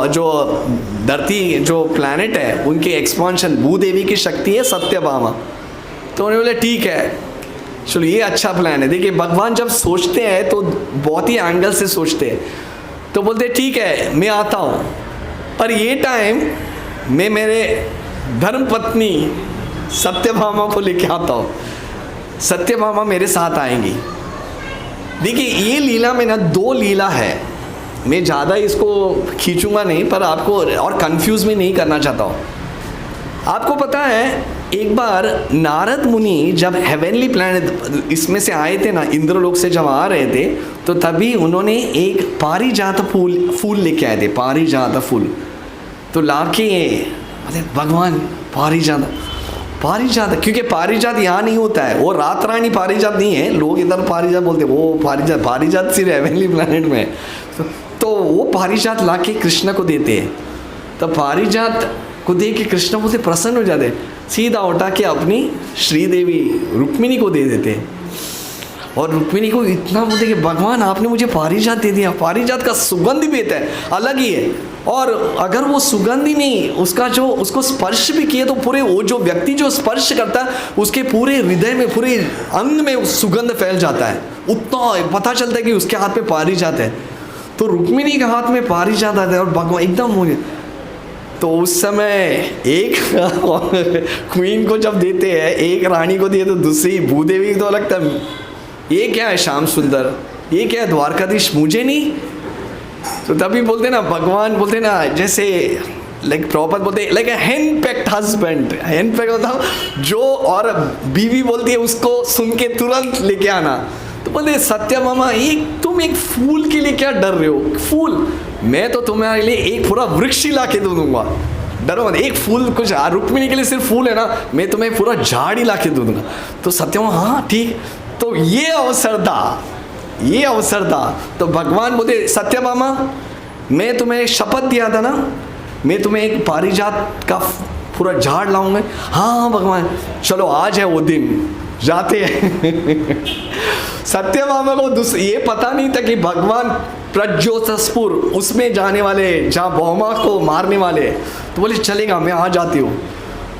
जो धरती जो प्लैनेट है उनके एक्सपांशन भूदेवी की शक्ति है सत्यभामा। तो उन्होंने बोले ठीक है चलो ये अच्छा प्लान है। देखिए भगवान जब सोचते हैं तो बहुत ही एंगल से सोचते हैं। तो बोलते ठीक है मैं आता हूँ, पर ये टाइम मैं मेरे धर्मपत्नी सत्यभामा को लेके आता हूँ, सत्यभामा मेरे साथ आएंगी। देखिए ये लीला में ना 2 लीला है, मैं ज़्यादा इसको खींचूंगा नहीं पर आपको और कंफ्यूज भी नहीं करना चाहता हूँ। आपको पता है एक बार नारद मुनि जब हेवनली प्लैनेट इसमें से आए थे ना, इंद्रलोक से जब आ रहे थे तो तभी उन्होंने एक पारिजात फूल लेके आए थे, पारिजात फूल। तो लाके भगवान पारिजात क्योंकि पारिजात यहाँ नहीं होता है, वो रात रानी पारिजात नहीं है, लोग इधर पारिजात बोलते, वो पारिजात सिर्फ हेवनली प्लैनेट में। तो वो पारिजात लाके कृष्ण को देते हैं। तो पारिजात को देख के कृष्ण बोलते प्रसन्न हो जाते, सीधा उठा के अपनी श्रीदेवी रुक्मिणी को दे देते। और रुक्मिणी को इतना बोलते कि भगवान आपने मुझे पारिजात दे दिया। पारिजात का सुगंध भी है अलग ही है, और अगर वो सुगंध ही नहीं उसका जो उसको स्पर्श भी किए तो पूरे वो जो व्यक्ति जो स्पर्श करता है उसके पूरे हृदय में पूरे अंग में सुगंध फैल जाता है, उतना पता चलता है कि उसके हाथ में पारिजात है। तो रुक्मिणी के हाथ में पारिजात आता है और भगवान एकदम हो गया। तो उस समय एक क्वीन को जब देते हैं, एक रानी को दिए तो दूसरी भूदेवी तो लगता है ये क्या है श्याम सुंदर, ये क्या है द्वारकाधीश, मुझे नहीं। तो तभी बोलते ना भगवान बोलते ना जैसे लाइक प्रॉपर बोलते like a hand packed husband, hand packed होता जो और बीवी बोलती है उसको सुन के तुरंत लेके आना। तो बोलते सत्यभामा तुम एक फूल के लिए क्या डर रहे हो? फूल मैं तो तुम्हारे लिए एक पूरा वृक्ष ला के दूंगा, डरो मत, एक फूल कुछ रुक्मिणी के लिए सिर्फ फूल है ना, मैं तुम्हें पूरा झाड़ ही ला के दूंगा। तो सत्यभामा हाँ ठीक। तो ये अवसर था। तो भगवान बोले सत्यभामा मैं तुम्हें शपथ दिया था ना, मैं तुम्हें एक पारिजात का पूरा झाड़ लाऊंगा। हाँ भगवान चलो आज है वो दिन, जाते हैं। सत्यभामा को ये पता नहीं था कि भगवान प्रज्योतिषपुर उसमें जाने वाले, जहाँ भौमा को मारने वाले। तो बोले चलेगा मैं आ जाती हूँ।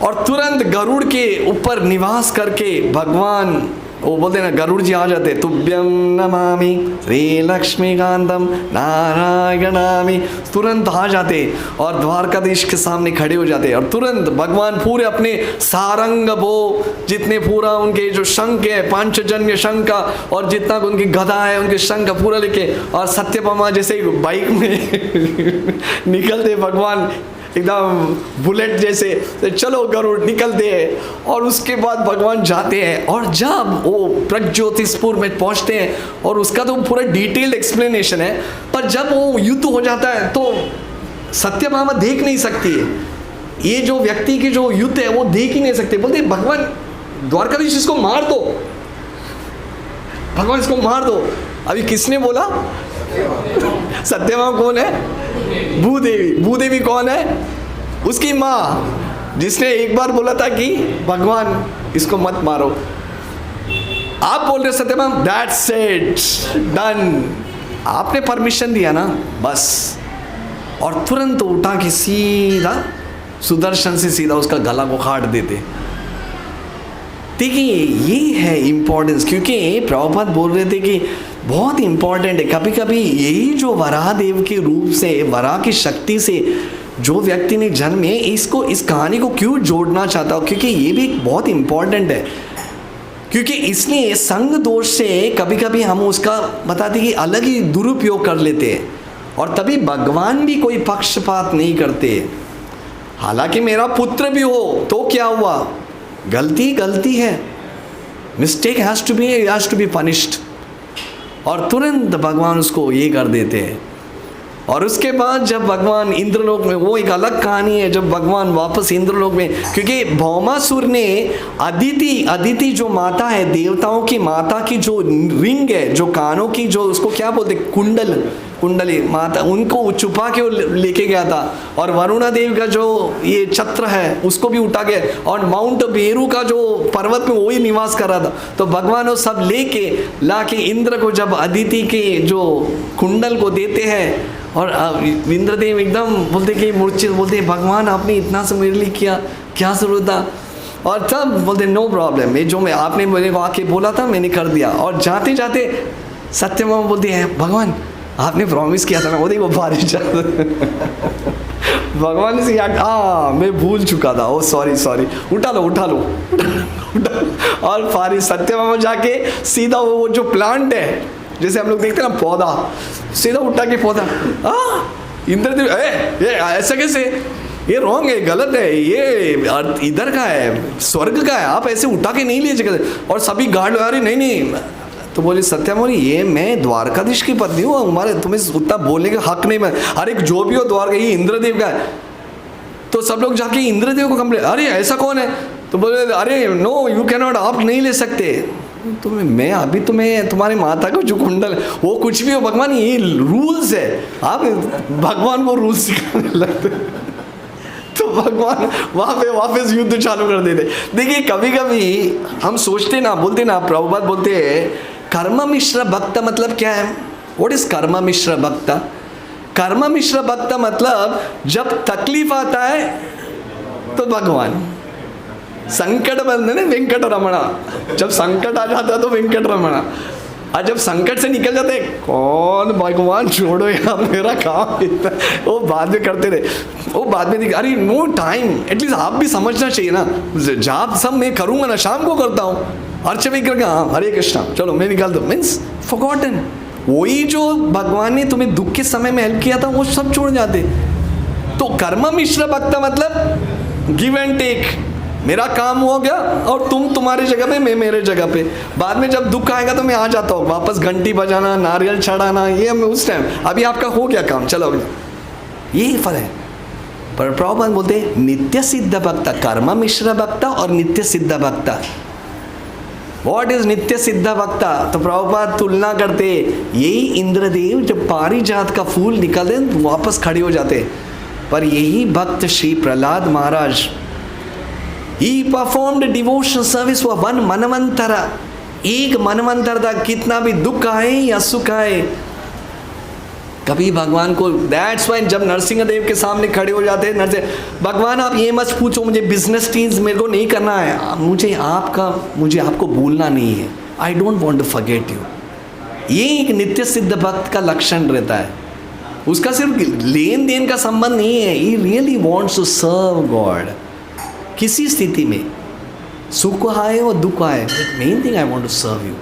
और तुरंत गरुड़ के ऊपर निवास करके भगवान, वो बोलते ना गरुड़ जी आ जाते, तुभ्यम नमामि श्री लक्ष्मीकांतम नारायणामि, तुरंत आ जाते और द्वारकाधीश के सामने खड़े हो जाते। और तुरंत भगवान पूरे अपने सारंग वो जितने पूरा उनके जो शंख है, पांचजन्य शंख का, और जितना उनकी गदा है उनके शंख का पूरा लेके, और सत्यभामा जैसे बाइक में निकलते भगवान एकदम बुलेट जैसे, तो चलो गरुड़ निकलते हैं। और उसके बाद भगवान जाते हैं, और जब वो प्रज्योतिषपुर में पहुंचते हैं, और उसका तो पूरा डिटेल्ड एक्सप्लेनेशन है, पर जब वो युद्ध हो जाता है तो सत्यभामा देख नहीं सकती है, ये जो व्यक्ति की जो युद्ध है वो देख ही नहीं सकते। बोलते भगवान द्वारकाधीश इसको मार दो, भगवान इसको मार दो। अभी किसने बोला? सत्यभामा कौन है? भूदेवी। भूदेवी कौन है? उसकी माँ, जिसने एक बार बोला था कि भगवान इसको मत मारो। आप बोल रहे सत्यभामा दैट्स इट डन, आपने परमिशन दिया ना बस। और तुरंत उठा के सीधा सुदर्शन से सीधा उसका गला को काट देते। देखिए ये है इम्पोर्टेंस, क्योंकि प्रभुपाद बोल रहे थे कि बहुत इम्पोर्टेंट है। कभी कभी यही जो वराह देव के रूप से, वराह की शक्ति से जो व्यक्ति ने जन्म है, इसको, इस कहानी को क्यों जोड़ना चाहता हूँ, क्योंकि ये भी बहुत इम्पोर्टेंट है। क्योंकि इसलिए संग दोष से कभी कभी हम उसका बताते कि अलग ही दुरुपयोग कर लेते हैं, और तभी भगवान भी कोई पक्षपात नहीं करते। हालांकि मेरा पुत्र भी हो तो क्या हुआ, गलती है, mistake has to be punished. और तुरंत भगवान उसको ये कर देते हैं। और उसके बाद जब भगवान इंद्रलोक में, वो एक अलग कहानी है, जब भगवान वापस इंद्रलोक में, क्योंकि भौमासुर ने अदिति जो माता है, देवताओं की माता की जो रिंग है, जो कानों की जो, उसको क्या बोलते, कुंडली माता, उनको छुपा के लेके गया था। और वरुणा देवी का जो ये छत्र है उसको भी उठा गया, और माउंट मेरू का जो पर्वत में वही निवास कर रहा था। तो भगवान वो सब लेके लाके इंद्र को जब अदिति के जो कुंडल को देते हैं, और इंद्रदेव एकदम बोलते कि मूर्छित, बोलते भगवान आपने इतना से मेरे लिए किया, क्या जरूरत था। और तब बोलते नो प्रॉब्लम, ये जो मैं आपने मेरे को आके बोला था मैंने कर दिया। और जाते जाते सत्यभामा बोलती है भगवान आपने प्रॉमिस किया था ना, वो देखो बारिश भगवान से मैं भूल चुका था, ओ सॉरी, उठा लो और फारिश सत्यभामा जाके सीधा वो जो प्लांट है, जैसे हम लोग देखते हैं ना पौधा, सीधा उठा के पौधा, इंद्रदेव ये ऐसा कैसे, ये रॉन्ग है, गलत है, ये इधर का है, स्वर्ग का है, आप ऐसे उठा के नहीं ले सकते। और सभी गार्ड, अरे नहीं। तो बोले सत्यभामा ये मैं द्वारकाधीश की पत्नी हूँ, हमारे तुम्हें उतना बोलने का हक नहीं। मैं अरे जो भी हो द्वारका, ये इंद्रदेव का है। तो सब लोग जाके इंद्रदेव को कंप्लेन, अरे ऐसा कौन है? तो बोले अरे नो यू कैन नॉट, आप नहीं ले सकते। तो मैं अभी तुम्हें तुम्हारी माता का जो कुंडल, वो कुछ भी हो भगवान, ये रूल्स है, आप भगवान को रूल्स सिखाने लगते। तो भगवान वहाँ पे वापस युद्ध चालू कर देते। देखिए कभी कभी हम सोचते ना, बोलते ना, प्रभुपाद बोलते हैं कर्म मिश्र भक्त मतलब क्या है? व्हाट इज कर्म मिश्र भक्त? कर्म मिश्र भक्त मतलब जब तकलीफ आता है तो भगवान, संकट बंधन है वेंकट रमणा, जब संकट आ जाता है तो वेंकट रमणा, और जब संकट से निकल जाते कौन भगवान छोड़ो यार मेरा काम इतना, वो बाद में करते रहे, वो बाद में अरे नो टाइम, एटलीस्ट आप भी समझना चाहिए ना, जाप सब मैं करूँगा ना, शाम को करता हूँ, अर्च विग्रह का हाँ हरे कृष्णा चलो मैं निकाल दो, मीन्स फॉरगॉटन। वही जो भगवान ने तुम्हें दुख के समय में हेल्प किया था वो सब छोड़ जाते। तो कर्म मिश्र भक्त मतलब गिव एंड टेक, मेरा काम हो गया और तुम तुम्हारी जगह पे मैं मेरे जगह पे, बाद में जब दुख आएगा तो मैं आ जाता हूँ वापस, घंटी बजाना, नारियल चढ़ाना, ये मैं उस टाइम, अभी आपका हो गया काम, चलो अभी ये फल है। पर प्रभुपाद बोलते हैं नित्य सिद्ध भक्त, कर्म मिश्र भक्त और नित्य सिद्ध भक्त। व्हाट इज नित्य सिद्ध भक्त? तो प्रभुपाद तुलना करते, यही इंद्रदेव जब पारिजात का फूल निकलते वापस खड़े हो जाते, पर यही भक्त श्री प्रहलाद महाराज, he performed devotional service for one मनवंतर, एक मनवंतर तक कितना भी दुख आए या सुख आए, कभी भगवान को, दैट्स वाई जब नरसिंह देव के सामने खड़े हो जाते हैं, नरसिंह, भगवान आप ये मत पूछो, मुझे बिजनेस टीम्स मेरे को नहीं करना है, मुझे आपको भूलना नहीं है, I don't want to forget you. ये एक नित्य सिद्ध भक्त का लक्षण रहता है, उसका सिर्फ लेन देन का संबंध नहीं है, he really wants to serve God. किसी स्थिति में सुख आए और दुख आए, main thing I want to serve you.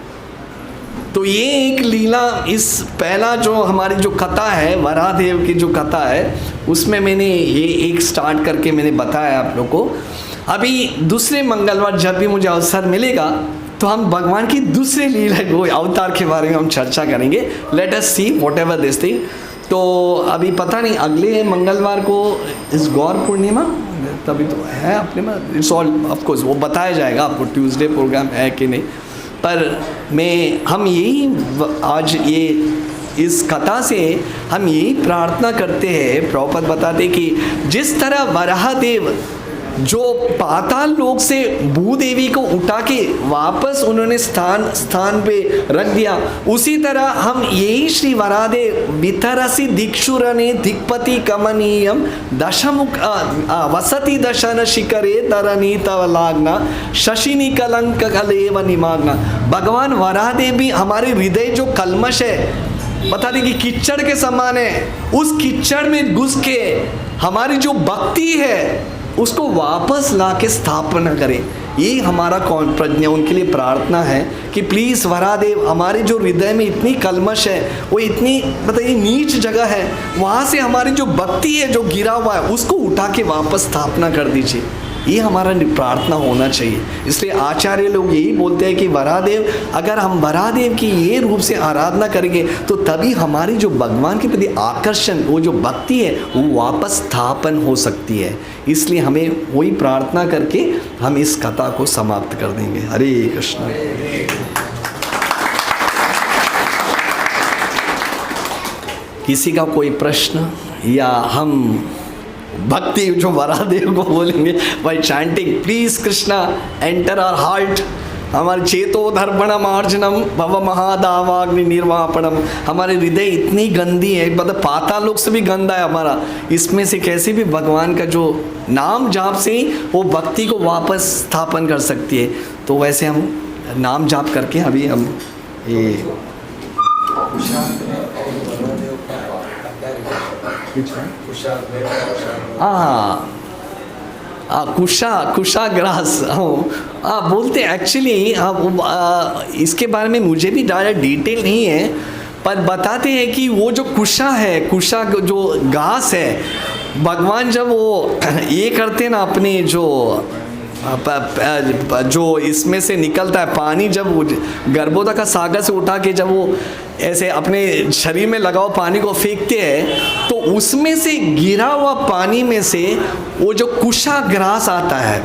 तो ये एक लीला, इस पहला जो हमारी जो कथा है, वराहदेव की जो कथा है, उसमें मैंने ये एक स्टार्ट करके मैंने बताया आप लोग को। अभी दूसरे मंगलवार जब भी मुझे अवसर मिलेगा तो हम भगवान की दूसरी लीला, वो अवतार के बारे में हम चर्चा करेंगे। Let us see what ever this thing. तो अभी पता नहीं अगले मंगलवार को इस गौर पूर्णिमा, तभी तो है अपने में, इट्स ऑल ऑफ कोर्स वो बताया जाएगा आपको ट्यूसडे प्रोग्राम है कि नहीं। पर हम यही आज ये इस कथा से हम यही प्रार्थना करते हैं, प्रभुपाद बताते कि जिस तरह वराहदेव जो पाताल लोक से भूदेवी को उठा के वापस उन्होंने स्थान पे रख दिया, उसी तरह हम यही श्री वराहदेव वितरसी दिक्षुरने दिक्पति कमनीयम दशमुख वसति दशन शिखरे तरनी तवलाग्ना शशिनी कलंक कलेव निमाग्ना। भगवान वराहदेव भी हमारे हृदय जो कलमश है, बता दें कि कीचड़ के समान है, उस कीचड़ में घुस के हमारी जो भक्ति है उसको वापस ला के स्थापना करें। ये हमारा प्रज्ञा उनके लिए प्रार्थना है कि प्लीज़ वराहदेव, हमारे जो हृदय में इतनी कलमश है, वो इतनी बताइए नीच जगह है, वहाँ से हमारी जो भक्ति है जो गिरा हुआ है उसको उठा के वापस स्थापना कर दीजिए। ये हमारा प्रार्थना होना चाहिए। इसलिए आचार्य लोग यही बोलते हैं कि वराहदेव, अगर हम वराहदेव की ये रूप से आराधना करेंगे तो तभी हमारी जो भगवान के प्रति आकर्षण, वो जो भक्ति है, वो वापस स्थापन हो सकती है। इसलिए हमें वही प्रार्थना करके हम इस कथा को समाप्त कर देंगे। हरे कृष्ण। किसी का कोई प्रश्न, या हम भक्ति जो वराहदेव को बोलेंगे by chanting please Krishna enter our heart, हमारे चेतो दर्पणम मार्जनम भव महादावाग्नि निर्वापणम। हमारे हृदय इतनी गंदी है, मतलब पाताल लोक से भी गंदा है हमारा, इसमें से कैसे भी भगवान का जो नाम जाप से ही वो भक्ति को वापस स्थापन कर सकती है। तो वैसे हम नाम जाप करके अभी हम ये कुशाग्रास बोलते हैं एक्चुअली। इसके बारे में मुझे भी ज़्यादा डिटेल नहीं है, पर बताते हैं कि वो जो कुशा है, कुशा जो घास है, भगवान जब वो ये करते हैं ना, अपने जो इसमें से निकलता है पानी, जब वो गर्भोदक का सागर से उठा के जब वो ऐसे अपने शरीर में लगाओ पानी को फेंकते हैं, तो उसमें से गिरा हुआ पानी में से वो जो कुशाग्रास आता है,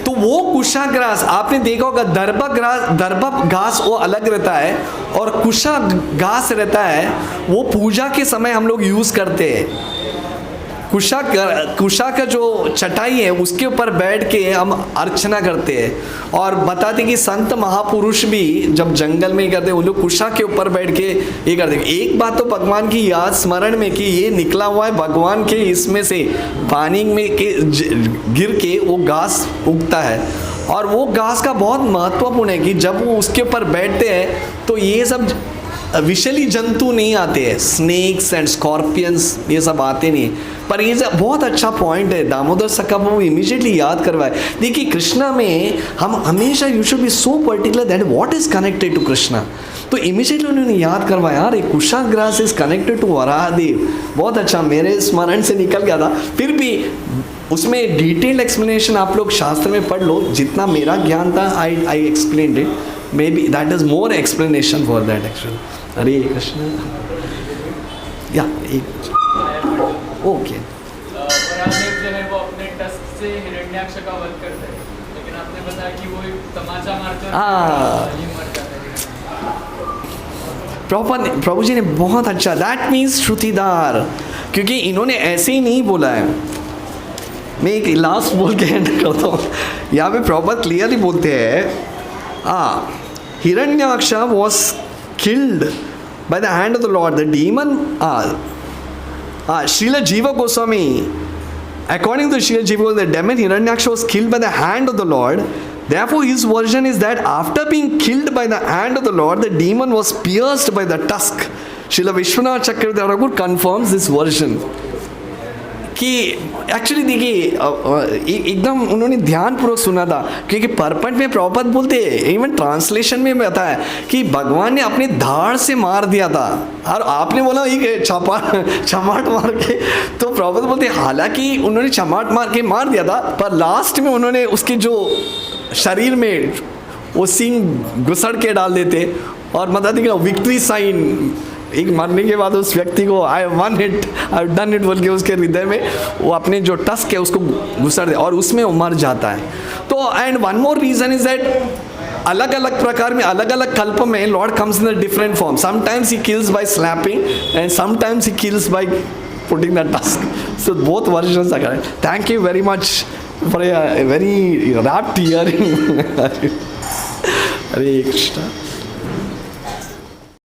तो वो कुशाग्रास आपने देखा होगा, दर्भ घास वो अलग रहता है और कुशा घास रहता है, वो पूजा के समय हम लोग यूज़ करते हैं। कुशा का जो चटाई है उसके ऊपर बैठ के हम अर्चना करते हैं। और बताते कि संत महापुरुष भी जब जंगल में करते हैं, वो लोग कुशा के ऊपर बैठ के ये करते हैं। एक बात तो भगवान की याद स्मरण में कि ये निकला हुआ है भगवान के इसमें से पानी में के गिर के वो घास उगता है, और वो घास का बहुत महत्वपूर्ण है कि जब वो उसके ऊपर बैठते हैं तो ये सब विषैली जंतु नहीं आते हैं, स्नेक्स एंड स्कॉर्पियंस ये सब आते नहीं। पर ये बहुत अच्छा पॉइंट है, दामोदर सखा वो इमीडिएटली याद करवाए। देखिए कृष्णा में हम हमेशा you should be so particular that what is connected to Krishna. तो इमीडिएटली उन्होंने याद करवाया, यार एक kusha grass is connected to Varahadev. बहुत अच्छा, मेरे स्मरण से निकल गया था। फिर भी उसमें डिटेल्ड एक्सप्लेनेशन आप लोग शास्त्र में पढ़ लो, जितना मेरा ज्ञान था I explained it, may be that is more explanation for that actually. Hare Krishna. या एक ओके हिरण्याक्ष का वध करते हैं, लेकिन आपने बताया कि वो एक तमाचा मारते हैं हाँ। ये मर जाता है। प्रभु जी ने बहुत अच्छा, दैट मीन्स श्रुतिदार, क्योंकि इन्होंने ऐसे ही नहीं बोला है। मैं एक लास्ट बोल के एंड करता हूँ। यहाँ पे प्रॉपर क्लियरली बोलते हैं, Hiranyaksha was killed by the hand of the Lord, the demon, Srila Jiva Goswami, according to Srila Jiva Goswami, the demon Hiranyaksha was killed by the hand of the Lord. Therefore, his version is that after being killed by the hand of the Lord, the demon was pierced by the tusk. Srila Vishwanath Chakravarti Thakur confirms this version. कि actually देखिए एकदम उन्होंने ध्यानपूर्वक सुना था, क्योंकि purport में प्रभुपाद बोलते हैं, इवन ट्रांसलेशन में बताया कि भगवान ने अपनी धाड़ से मार दिया था, और आपने बोला एक चमाट मार के, तो प्रभुपाद बोलते हैं हालांकि उन्होंने चमाट मार के मार दिया था, पर लास्ट में उन्होंने उसके जो शरीर में वो सींग घुसड़ के डाल देते, और मतलब देखिए विक्ट्री साइन, एक मरने के बाद उस व्यक्ति को I one it, I done it बोल के उसके हृदय में वो अपने जो टस्क है उसको घुसड़ दे, और उसमें वो मर जाता है। तो and one more reason is that अलग अलग प्रकार में, अलग अलग कल्प में Lord comes in the different form. Sometimes he kills by slapping and sometimes he kills by putting the tusk. So both versions are correct. Thank you very much for a very rapt hearing. Hare Krishna.